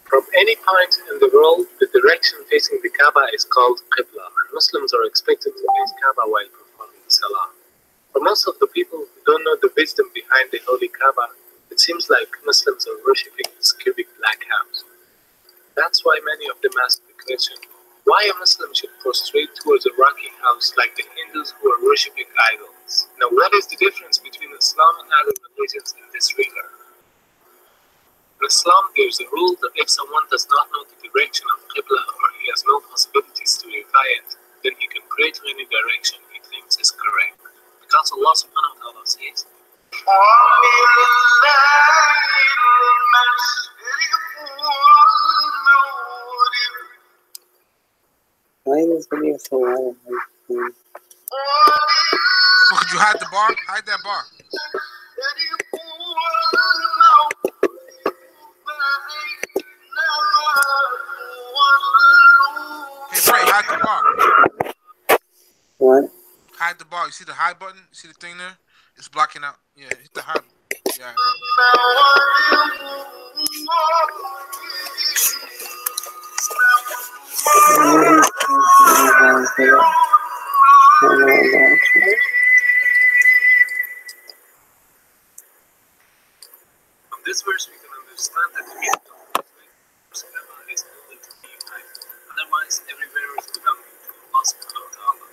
Speaker 3: From any point in the world, the direction facing the Kaaba is called Qibla, and Muslims are expected to face Kaaba while performing Salah. For most of the people who don't know the wisdom behind the holy Kaaba, it seems like Muslims are worshipping this cubic black house. That's why many of them ask the question, why a Muslim should prostrate towards a rocky house like the Hindus who are worshipping idols. Now, what is the difference between Islam and other religions in this regard? In Islam, there is a rule that if someone does not know the direction of Qibla or he has no possibilities to verify it, then he can pray to any direction he thinks is correct. Because Allah subhanahu wa ta'ala says,
Speaker 1: why is this video so loud?
Speaker 2: Could you hide the bar? Hide that bar. Hey, Trey, hide the bar.
Speaker 1: What?
Speaker 2: Hide the bar. You see the hide button? You see the thing there? It's blocking out. Yeah, hit the hide. Yeah.
Speaker 3: From this verse, we can understand that the meaning of this verse is only to be united. Otherwise, everywhere is belonging to Allah subhanahu wa ta'ala.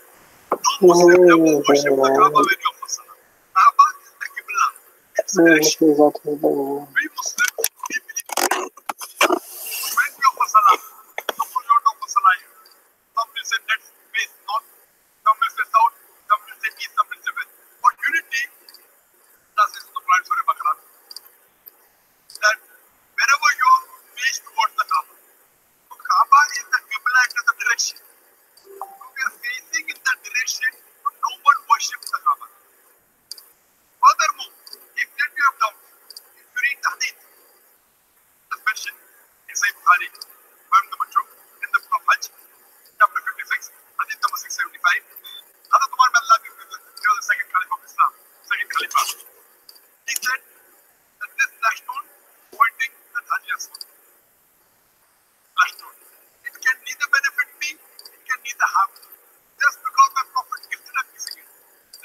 Speaker 3: No Muslim ever worship the Kaaba when you for salah. Kaaba is the Qibla. It's the direction. We Muslims, we believe when you for salah, some will not go for salah here. Some will say let's face north, some will say south, some will say east, some will say west. For unity, that is the Quran Surah Baqarah. That wherever you are, face towards the Kaaba. So Kaaba is the Qibla, it is the direction. So we are facing in that direction, so no one worships the Kaaba. Furthermore, if then you have doubt, if you read the hadith, as mentioned in Sahih Bukhari, Bab number 2, in the book of Hajj, chapter 56, hadith number 675, Hazrat Umar bin Allah, he was the second Caliph of Islam, second Khalifa. He said that this flash stone pointing at Hajar Aswad. Flash stone. It can neither benefit me, it can neither harm me. Just because my Prophet gifted us using it.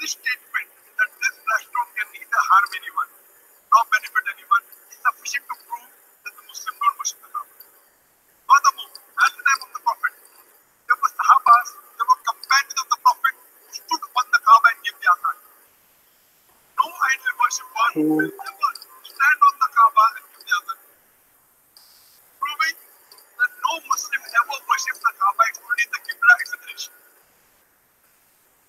Speaker 3: This statement that this flash stone can neither harm anyone nor benefit anyone is sufficient to prove that the Muslim don't worship the Kaaba. Furthermore, at the time of the Prophet, there were Sahabas, there were companions of the Prophet who stood upon the Kaaba and gave the azan. No idol worship one will ever stand on the Kaaba and give the azan. Proving that no Muslim ever worships the Kaaba, it's only the Qibla, it's a direction.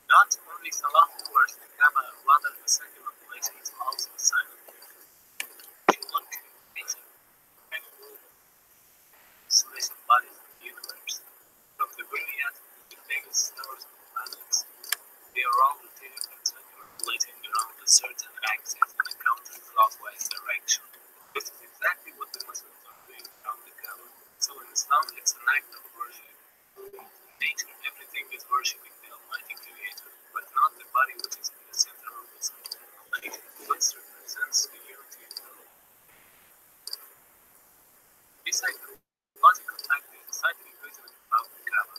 Speaker 3: Not only Salah towards the Kaaba, rather the secular place is also a sign of faith. In one communication, and rule celestial bodies of the universe, from the brilliant to the biggest stars of the planets, they are all rotating and circulating around a certain axis in a counterclockwise direction. This is exactly what the Muslims are doing around the Kaaba. So in Islam, it's an act of worship. In nature, everything is worshipping the Almighty Creator, but not the body which is in the center of the sun. This represents the unity of the Lord. This psychological fact is decidedly reason about the Kaaba.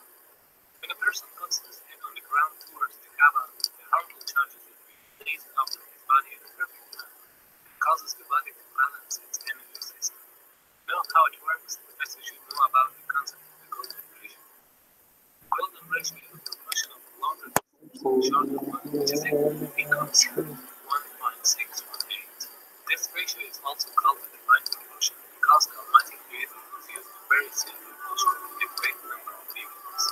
Speaker 3: When a person puts his head on the ground towards the Kaaba, the harmful charges will be released out of his body in a perfect manner. It causes the body to balance its energy system. Know how it works? First, you should know about the concept of the golden ratio. The golden ratio is the proportion of a longer distance to a shorter one, which is equals 1.618. This ratio is also called the divine proportion because the Almighty Creator has used a very simple proportion with a great number of variables.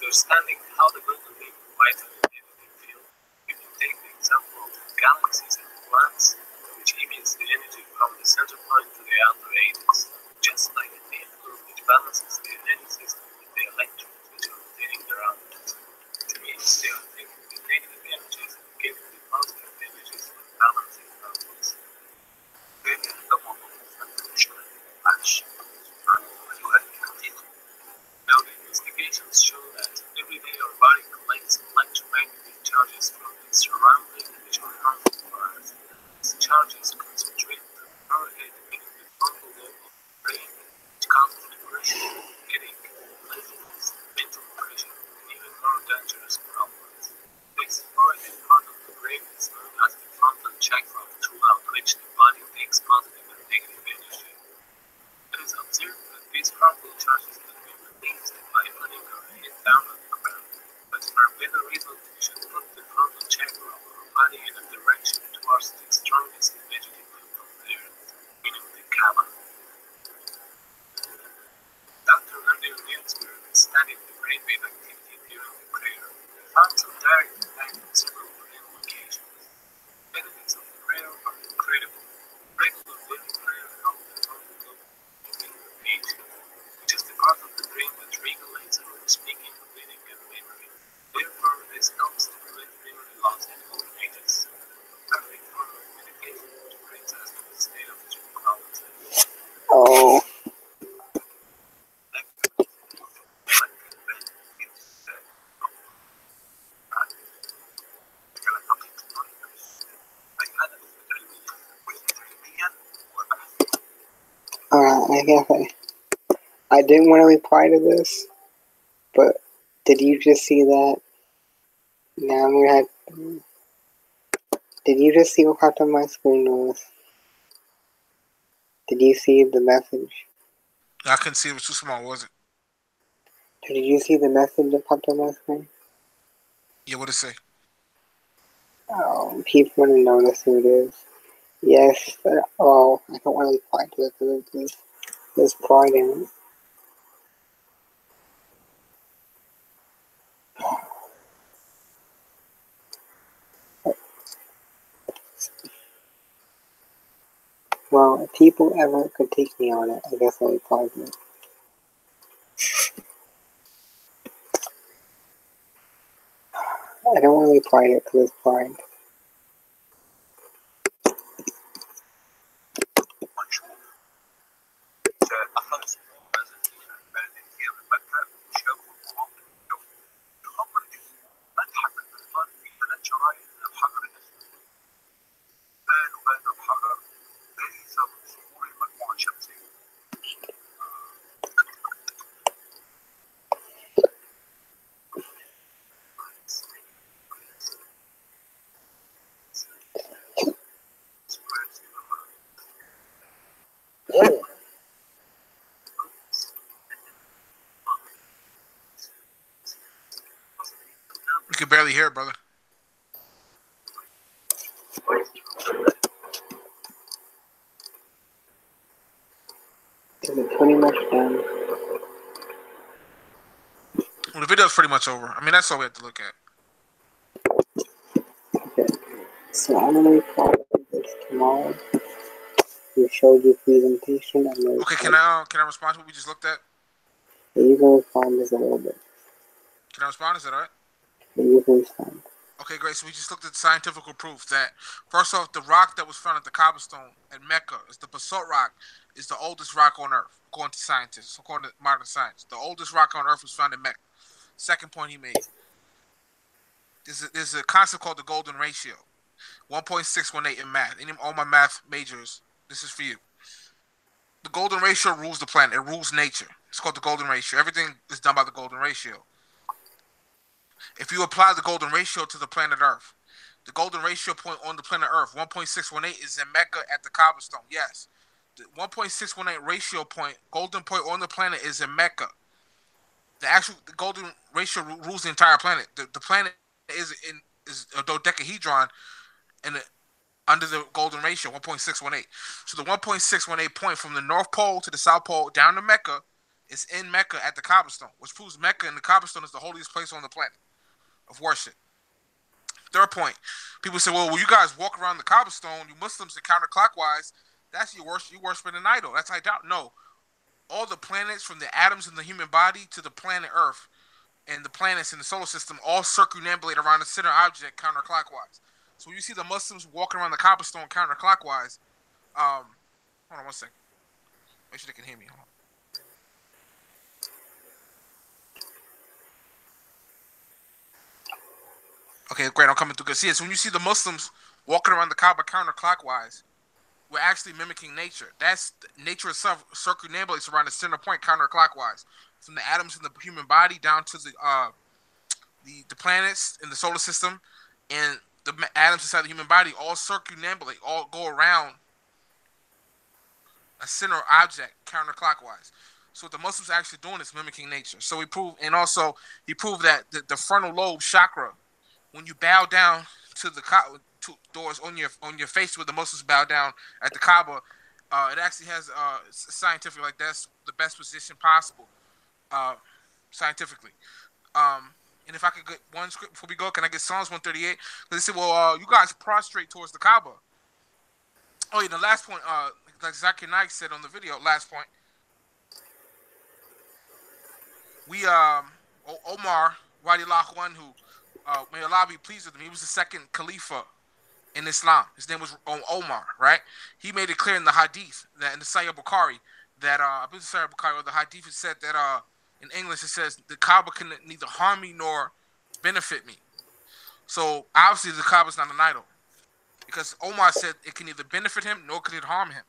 Speaker 3: Understanding how the golden ring might have been in the field, we can take the example of galaxies and planets, which emits the energy from the center point to the outer ages, just like a needle which balances the energy system with the electrons which are rotating around it. It means they are taking the negative energies and giving the positive energies with balancing outputs. Now the investigations show that every day our body collects electromagnetic charges from its surrounding which are harmful for us. These charges concentrate primarily in the frontal lobe of the brain, which causes depression, headache, laziness, mental depression, and even more dangerous problems. The explorative part of the brain is known as the frontal chakra, throughout which the body takes positive and negative energy. It is observed that these harmful charges can be released by putting our head down on the ground, but for a better result we should put the frontal chakra of our body in a direction towards the strongest energetic field of the earth, meaning the Kaaba. Dr. Andy Nielsberg studied the brainwave activity during the prayer and found some direct impact on several brain locations. The benefits of the prayer are incredible. Regular daily prayer helps the frontal lobe which is the part of the brain that regulates our speaking, reading, and memory. Therefore, this helps to prevent memory loss in older ages. A perfect form of meditation which brings us to the state of tranquility.
Speaker 1: Oh, I guess I didn't want to reply to this, but did you just see that? Now I'm gonna have. Did you just see what popped on my screen, Lewis? Did you see the message?
Speaker 2: I couldn't see it. It was too small, was it?
Speaker 1: Did you see the message that popped on my screen?
Speaker 2: Yeah, what did it say?
Speaker 1: Oh, people want to notice who it is. Yes, oh, I don't want to reply to it because there's pride in it. Well, if people ever critique me on it, I guess I'll reply to it. I don't want to reply to it because it's pride.
Speaker 2: hear it, brother.
Speaker 1: Is it pretty much done?
Speaker 2: Well, the video's pretty much over. I mean, that's all we have to look at.
Speaker 1: Okay. So I'm gonna record this tomorrow. We showed you presentation.
Speaker 2: Okay, can I respond to what we just looked at?
Speaker 1: Yeah, you can respond this a little bit.
Speaker 2: Can I respond? Is that all right?
Speaker 1: Yeah, you can respond.
Speaker 2: Okay, great. So we just looked at scientific proof that, first off, the rock that was found at the Kaaba stone at Mecca is the basalt rock, is the oldest rock on Earth, according to scientists, according to modern science. The oldest rock on Earth was found in Mecca. Second point he made. There's a concept called the golden ratio, 1.618 in math. All my math majors, this is for you. The golden ratio rules the planet. It rules nature. It's called the golden ratio. Everything is done by the golden ratio. If you apply the golden ratio to the planet Earth, the golden ratio point on the planet Earth, 1.618, is in Mecca at the Kaaba stone. Yes. The 1.618 ratio point, golden point on the planet, is in Mecca. The golden ratio rules the entire planet. The planet is a dodecahedron under the golden ratio, 1.618. So the 1.618 point from the North Pole to the South Pole down to Mecca is in Mecca at the Kaaba stone, which proves Mecca and the Kaaba stone is the holiest place on the planet of worship. Third point, people say, well, you guys walk around the Kaaba stone, you Muslims, are counterclockwise. That's you worshiping an idol. That's idolatry. No. All the planets, from the atoms in the human body to the planet Earth and the planets in the solar system, all circumambulate around the center object counterclockwise. So when you see the Muslims walking around the Kaaba stone counterclockwise, hold on 1 second. Make sure they can hear me. Hold on. Okay, great. I'm coming through. See it. So when you see the Muslims walking around the Kaaba counterclockwise, we're actually mimicking nature. That's nature itself circumambulates around the center point counterclockwise, from the atoms in the human body down to the planets in the solar system, and the atoms inside the human body all circumambulate, all go around a center object counterclockwise. So what the Muslims are actually doing is mimicking nature. So he proved that the frontal lobe chakra, when you bow down to the doors on your face, where the Muslims bow down at the Kaaba, it actually has scientific, like, that's the best position possible, scientifically. And if I could get one script before we go, can I get Psalms 138? Because they said, well, you guys prostrate towards the Kaaba. Oh yeah, the last point, like Zakir Naik said on the video, last point. We Omar Radiallahu Anhu, may Allah be pleased with him. He was the second Khalifa in Islam. His name was Omar, right? He made it clear in the Hadith, that in the Sahih Bukhari, that I believe the Sahih Bukhari or the Hadith, it said that in English it says the Kaaba can neither harm me nor benefit me. So obviously the Kaaba is not an idol, because Omar said it can neither benefit him nor can it harm him.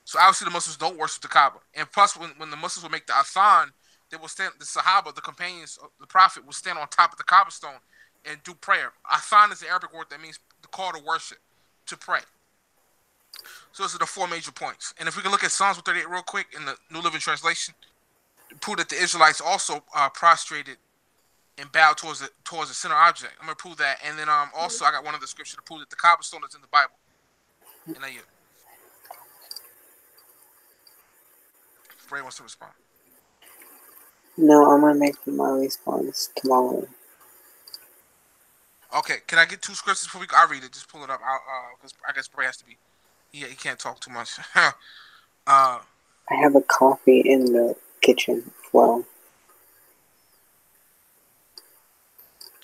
Speaker 2: So obviously the Muslims don't worship the Kaaba. And plus, when the Muslims would make the Adhan, they will stand, the Sahaba, the companions of the Prophet, will stand on top of the Kaaba stone and do prayer. Adhan is the Arabic word that means the call to worship, to pray. So those are the four major points. And if we can look at Psalms 138 real quick in the New Living Translation, to prove that the Israelites also prostrated and bowed towards the center object. I'm going to prove that. And then also I got one other scripture to prove that the Kaaba stone is in the Bible. And now you. Ray wants to respond.
Speaker 1: No, I'm gonna make my response tomorrow.
Speaker 2: Okay, can I get two scriptures before we go? I'll read it. Just pull it up. Because I guess Bray has to be. Yeah, he can't talk too much.
Speaker 1: I have a coffee in the kitchen as well.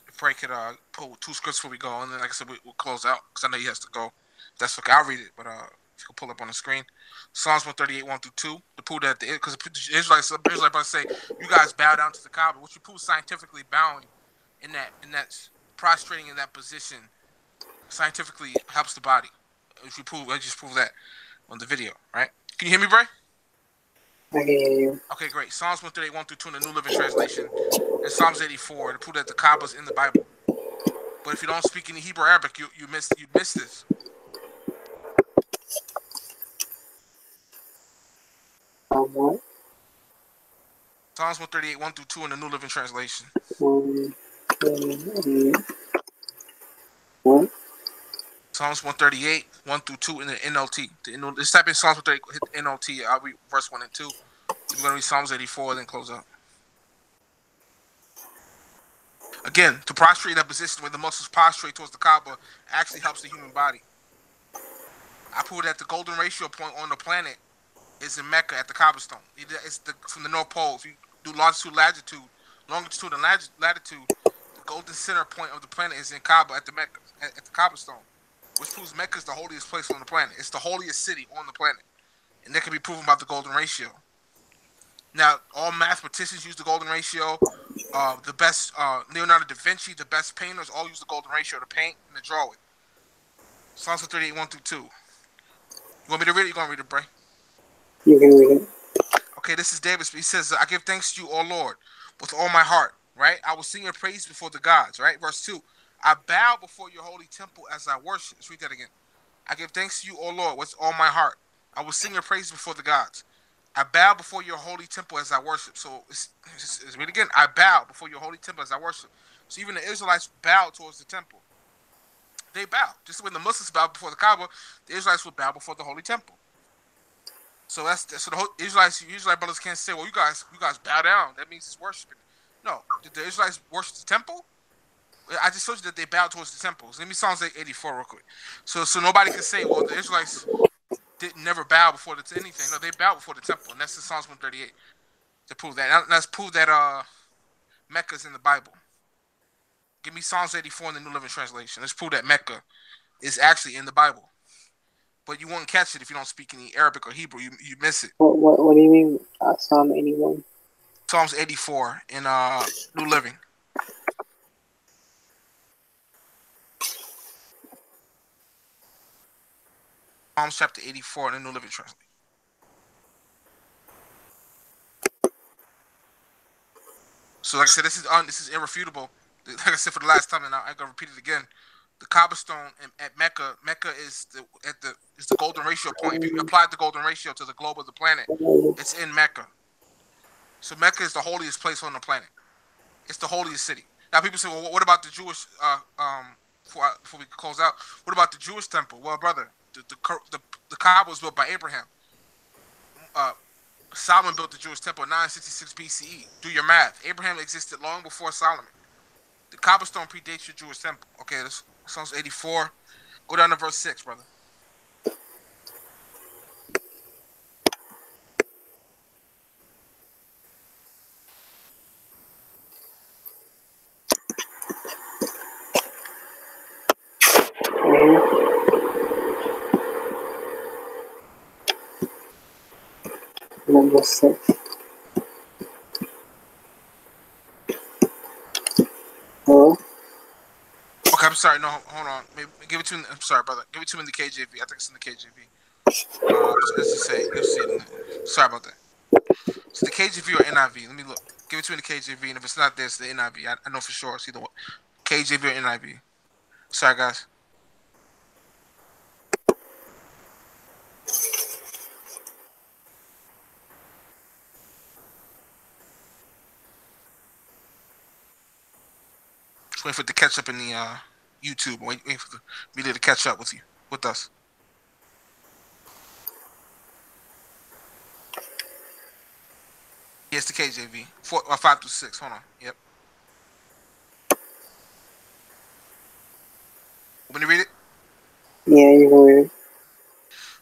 Speaker 2: If Bray could pull two scriptures before we go, and then like I said, we'll close out because I know he has to go. That's okay. I'll read it, but if you can pull up on the screen, Psalms 138 1-2, to prove that because the Israelites say you guys bow down to the Kaaba, which you prove scientifically bowing in that prostrating in that position scientifically helps the body. If you prove, I just prove that on the video, right? Can you hear me, Bray?
Speaker 1: I can hear you.
Speaker 2: Okay, great. Psalms 138 1-2 in the New Living Translation, and Psalms 84 to prove that the Kaaba's in the Bible. But if you don't speak any Hebrew or Arabic, you miss this.
Speaker 1: What?
Speaker 2: Psalms 138 1-2 in the New Living Translation.
Speaker 1: What?
Speaker 2: Psalms 138, 1 through 2 in the NLT. Let's type in Psalms 138, hit the NLT. I'll read verse 1 and 2. We're going to read Psalms 84, then close up. Again, to prostrate in that position where the muscles prostrate towards the Kaaba actually helps the human body. I proved that the golden ratio point on the planet is in Mecca at the Kaaba stone. It's from the North Pole. If you do longitude, and latitude, the golden center point of the planet is in Kaaba at the Kaaba stone, which proves Mecca is the holiest place on the planet. It's the holiest city on the planet, and that can be proven by the golden ratio. Now, all mathematicians use the golden ratio. The best Leonardo da Vinci, the best painters, all use the golden ratio to paint and to draw it. Psalms 38, 1 through 2. You want me to read it? You're going to read it, Bray?
Speaker 1: You can read it.
Speaker 2: Okay, this is David. He says, I give thanks to you, O Lord, with all my heart, right? I will sing your praise before the gods, right? Verse 2. I bow before your holy temple as I worship. Let's read that again. I give thanks to you, O Lord, with all my heart. I will sing your praise before the gods. I bow before your holy temple as I worship. So, it's read again. I bow before your holy temple as I worship. So, even the Israelites bow towards the temple. They bow. Just when the Muslims bow before the Kaaba, the Israelites will bow before the holy temple. So so the Israelite brothers can't say, well, you guys bow down. That means it's worshiping. No, did the Israelites worship the temple? I just told you that they bowed towards the temples. Let me Psalms 84 real quick. So nobody can say, well, the Israelites didn't never bow before anything. No, they bowed before the temple, and that's in Psalms 138 to prove that. Now, let's prove that Mecca's in the Bible. Give me Psalms 84 in the New Living Translation. Let's prove that Mecca is actually in the Bible. But you won't catch it if you don't speak any Arabic or Hebrew. You miss it.
Speaker 1: What do you mean? Psalm 81.
Speaker 2: Psalms 84 in New Living. Psalms chapter 84 in the New Living Translation. So, like I said, this is irrefutable. Like I said for the last time, and I'm gonna repeat it again. The Kaaba stone at Mecca is the golden ratio point. If you apply the golden ratio to the globe of the planet, it's in Mecca. So Mecca is the holiest place on the planet. It's the holiest city. Now people say, well, what about the Jewish? Before we close out, what about the Jewish temple? Well, brother, the Kaaba was built by Abraham. Solomon built the Jewish temple in 966 BCE. Do your math. Abraham existed long before Solomon. The Kaaba stone predates your Jewish temple. Okay, this Psalms 84. Go down to verse 6, brother.
Speaker 1: Number 6. Hello?
Speaker 2: Okay, I'm sorry. No, hold on. Maybe, give it to me. I'm sorry, brother. Give it to me in the KJV. I think it's in the KJV. Let's just say, you'll see it. Sorry about that. So the KJV or NIV? Let me look. Give it to me in the KJV, and if it's not there, it's the NIV. I know for sure. It's either KJV or NIV. Sorry, guys. Just wait for it to catch up in the YouTube. Wait for the media to catch up with us. Here's the KJV. 5 through 6. Hold on. Yep. Want me to read it?
Speaker 1: Yeah, you can read it.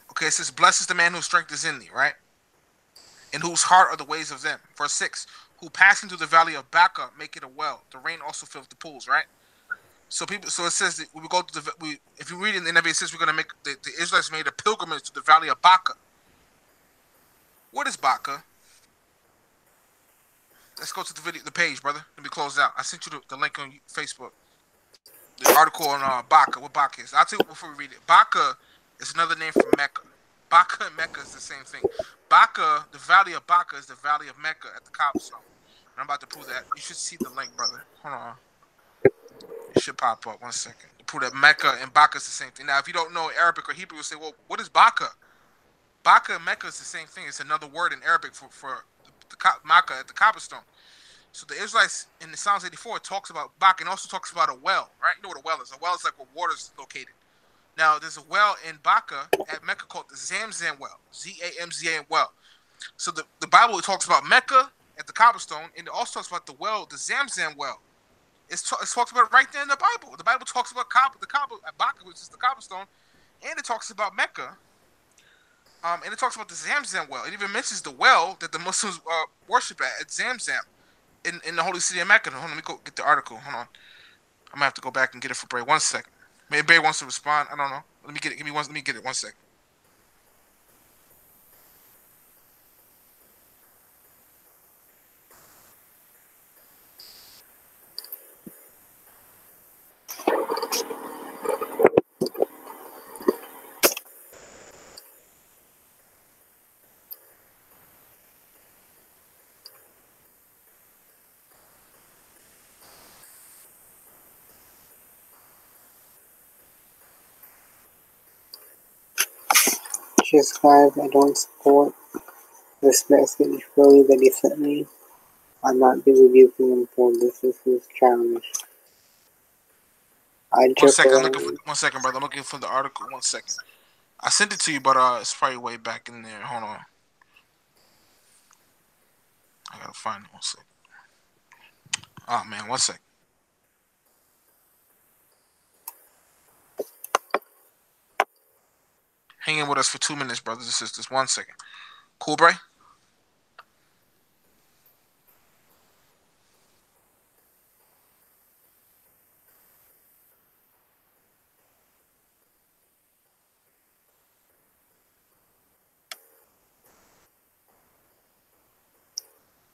Speaker 2: Okay, it says, blessed is the man whose strength is in thee, right? In whose heart are the ways of them. Verse 6. Who passing through the valley of Baca make it a well. The rain also fills the pools, right? So it says that we go to if you read in the NIV, it says we're gonna make the Israelites made a pilgrimage to the valley of Baca. What is Baca? Let's go to the page, brother. Let me close out. I sent you the link on Facebook. The article on Baca, what Baca is. I'll tell you before we read it. Baca is another name for Mecca. Baca and Mecca is the same thing. Baca, the valley of Baca is the valley of Mecca at the Kaaba stone. I'm about to prove that. You should see the link, brother. Hold on. It should pop up. 1 second. To prove that Mecca and Baca is the same thing. Now, if you don't know Arabic or Hebrew, you'll say, well, what is Baca? Baca and Mecca is the same thing. It's another word in Arabic for the Makkah at the Kaaba stone. So the Israelites in the Psalms 84 talks about Baca and also talks about a well, right? You know what a well is? A well is like where water is located. Now there's a well in Baca at Mecca called the Zamzam well, Zamzam well. So the Bible talks about Mecca at the cobblestone, and it also talks about the well, the Zamzam well. It's talks about it right there in the Bible. The Bible talks about Baca, which is the cobblestone, and it talks about Mecca. And it talks about the Zamzam well. It even mentions the well that the Muslims worship at Zamzam in the holy city of Mecca. Hold on, let me go get the article. Hold on. I'm gonna have to go back and get it for Bray. 1 second. Maybe Bray wants to respond. I don't know. Let me get it. Let me get it. 1 second.
Speaker 1: Just guys, I don't support this message really that he sent me. I'm not be rebuking him for this. This is childish. I
Speaker 2: 1
Speaker 1: joke
Speaker 2: second.
Speaker 1: around.
Speaker 2: 1 second, brother. I'm looking for the article. 1 second. I sent it to you, but it's probably way back in there. Hold on. I gotta find it. 1 second. Oh man, 1 second. Hang in with us for 2 minutes, brothers and sisters. 1 second. Cool, Bray?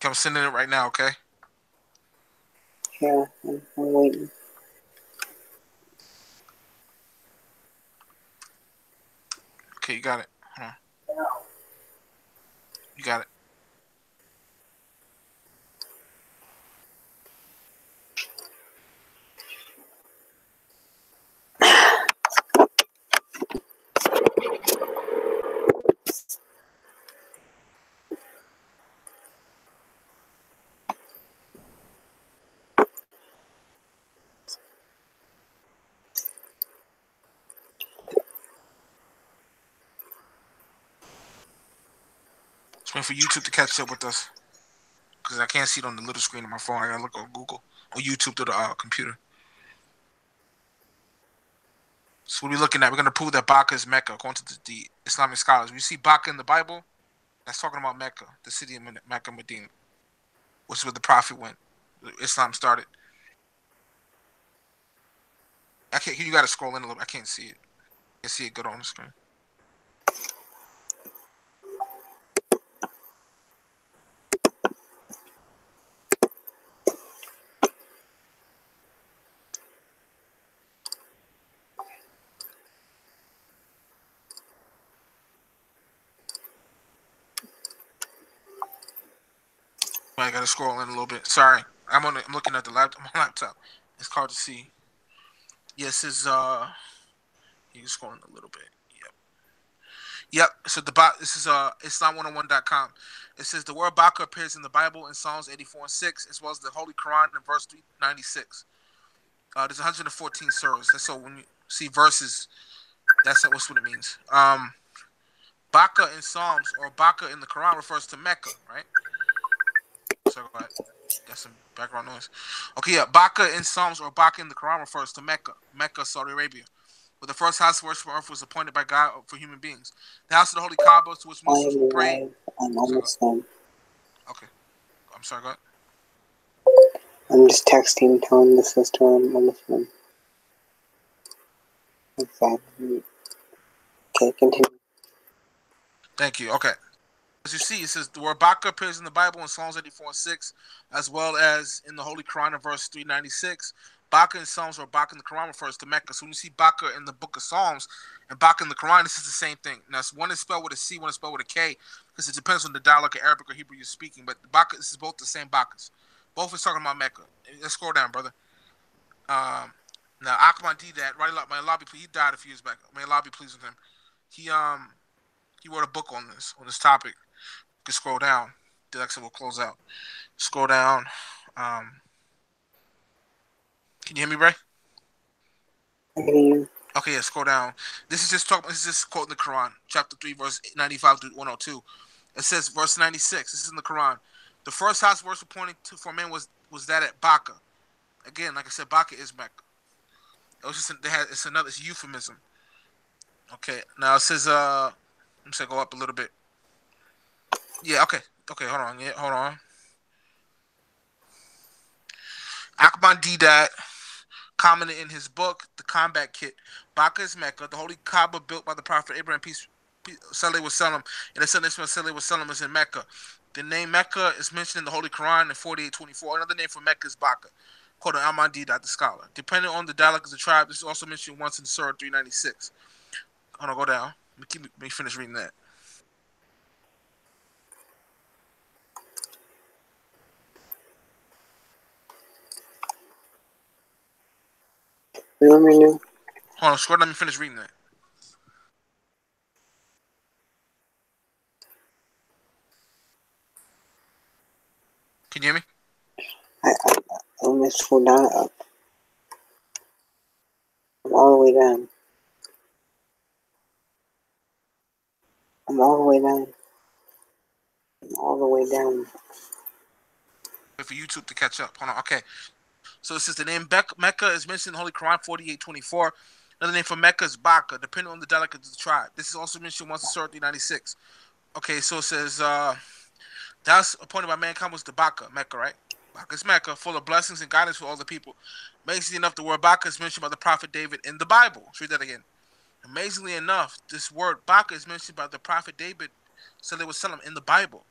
Speaker 2: I'm sending it right now, okay?
Speaker 1: Yeah, I'm waiting.
Speaker 2: Okay, you got it. Hold on. You got it. Just waiting for YouTube to catch up with us. Because I can't see it on the little screen of my phone. I gotta look on Google or YouTube through the computer. So what are we looking at? We're gonna prove that Baca is Mecca according to the Islamic scholars. We see Baca in the Bible. That's talking about Mecca, the city of Mecca, Medina, which is where the Prophet went. Islam started. I can't. You gotta scroll in a little. I can't see it. I can see it good on the screen. I gotta scroll in a little bit. Sorry, I'm looking at my laptop. It's hard to see. Yes, is you can scroll in a little bit. Yep. So this is Islam101.com. It says the word Baca appears in the Bible in Psalms 84 and 6, as well as the Holy Quran in verse 396. There's 114 surahs. So when you see verses, that's what it means. Baca in Psalms or Baca in the Quran refers to Mecca, right? Sorry, go ahead. Got some background noise. Okay, yeah. Baca in Psalms or Baca in the Quran refers to Mecca, Saudi Arabia, where the first house of worship on earth was appointed by God for human beings. The house of the Holy Kaaba, to which Muslims will pray.
Speaker 1: I'm almost done.
Speaker 2: Okay. I'm sorry, go ahead.
Speaker 1: I'm just texting, telling the sister I'm almost done. Exactly. Okay, continue.
Speaker 2: Thank you. Okay. As you see, it says the word Baca appears in the Bible in Psalms 84 and 6, as well as in the Holy Quran in verse 396. Baca in Psalms or Baca in the Quran refers to Mecca. So when you see Baca in the book of Psalms and Baca in the Quran, this is the same thing. Now, one is spelled with a C, one is spelled with a K, because it depends on the dialect of Arabic or Hebrew you're speaking. But Baca, this is both the same Bacas. Both is talking about Mecca. Let's scroll down, brother. Now, Akman Didat, right? May Allah be pleased. He died a few years back. May Allah be pleased with him. He wrote a book on this topic. You can scroll down. The lecture will close out. Scroll down. Can you hear me, Ray?
Speaker 1: I can hear you.
Speaker 2: Okay, yeah, scroll down. This is just quoting the Quran, chapter 3, verse 95 to 102. It says, verse 96. This is in the Quran. The first house worship appointed for men was that at Baka. Again, like I said, Baka is Mecca. It was just it's euphemism. Okay, now it says let me say go up a little bit. Yeah, okay, hold on. Akman Didat commented in his book, The Combat Kit, Baka is Mecca, the holy Kaaba built by the Prophet Abraham, peace Salih Wasallam, and the son of Ismail Salih Wasallam is in Mecca. The name Mecca is mentioned in the Holy Quran in 48:24. Another name for Mecca is Baka, quoted Akman Didat, the scholar. Depending on the dialect of the tribe, this is also mentioned once in Surah 396. Hold on, go down. Let me finish reading that.
Speaker 1: You want me to?
Speaker 2: Hold on, scroll. Let me finish reading that. Can you hear me?
Speaker 1: I'm gonna scroll down up. I'm all the way down. I'm all the way down. I'm all the way down.
Speaker 2: Wait for YouTube to catch up. Hold on. Okay. So it says the name Mecca is mentioned in the Holy Quran 48:24. Another name for Mecca is Baka, depending on the dialect of the tribe. This is also mentioned once in Surah 396. Okay, so it says that's appointed by mankind was the Baka, Mecca, right? Baka is Mecca, full of blessings and guidance for all the people. Amazingly enough, the word Baka is mentioned by the prophet David in the Bible. Let's read that again. Amazingly enough, this word Baka is mentioned by the prophet David Sallallahu in the Bible.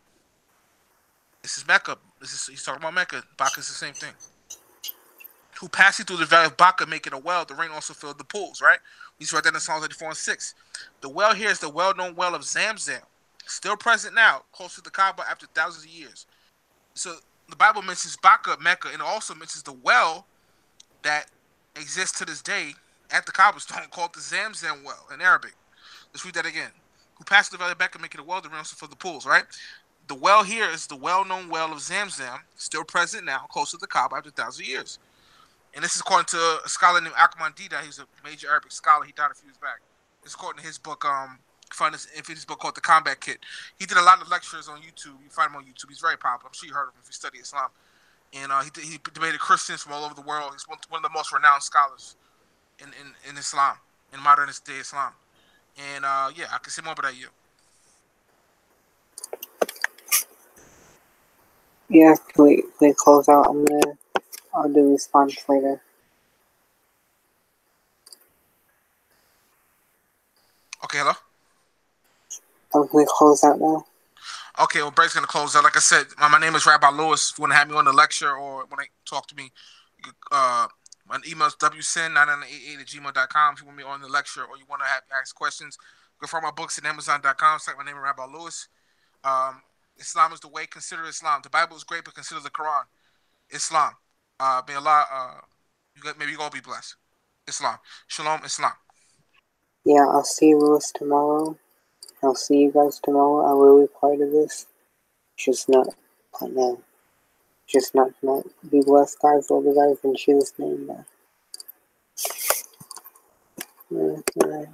Speaker 2: This is Mecca. He's talking about Mecca. Baka is the same thing. Who passing through the valley of Baka, making a well, the rain also filled the pools, right? We just read that in Psalms 84:6. The well here is the well-known well of Zamzam, still present now, close to the Kaaba after thousands of years. So the Bible mentions Baka, Mecca, and it also mentions the well that exists to this day at the Kaaba stone called the Zamzam well in Arabic. Let's read that again. Who passed the valley of Baka, making a well, the rain also filled the pools, right? The well here is the well-known well of Zamzam, still present now, close to the Kaaba after thousands of years. And this is according to a scholar named Akman Didat. He's a major Arabic scholar. He died a few years back. It's according to his book, find this in his book called The Combat Kit. He did a lot of lectures on YouTube. You find him on YouTube. He's very popular. I'm sure you heard of him if you study Islam. And he debated Christians from all over the world. He's one of the most renowned scholars in Islam, in modern day Islam. And yeah, I can say more about that.
Speaker 1: Yeah, can we close out? I'll do response later.
Speaker 2: Okay, hello?
Speaker 1: Can we close out now?
Speaker 2: Okay, well, Brett's going to close out. Like I said, my name is Rabbi Lewis. If you want to have me on the lecture or want to talk to me, my email is wsin9988@gmail.com. If you want me on the lecture or you want to ask questions, go find my books at amazon.com. It's like my name is Rabbi Lewis. Islam is the way. Consider Islam. The Bible is great, but consider the Quran. Islam. May Allah, maybe you all be blessed. Islam. Shalom, Islam.
Speaker 1: Yeah, I'll see you, Lewis, tomorrow. I'll see you guys tomorrow. I will be part of this. Just not right now. Just not tonight. Be blessed, guys. Love you guys in Jesus' name. Bye.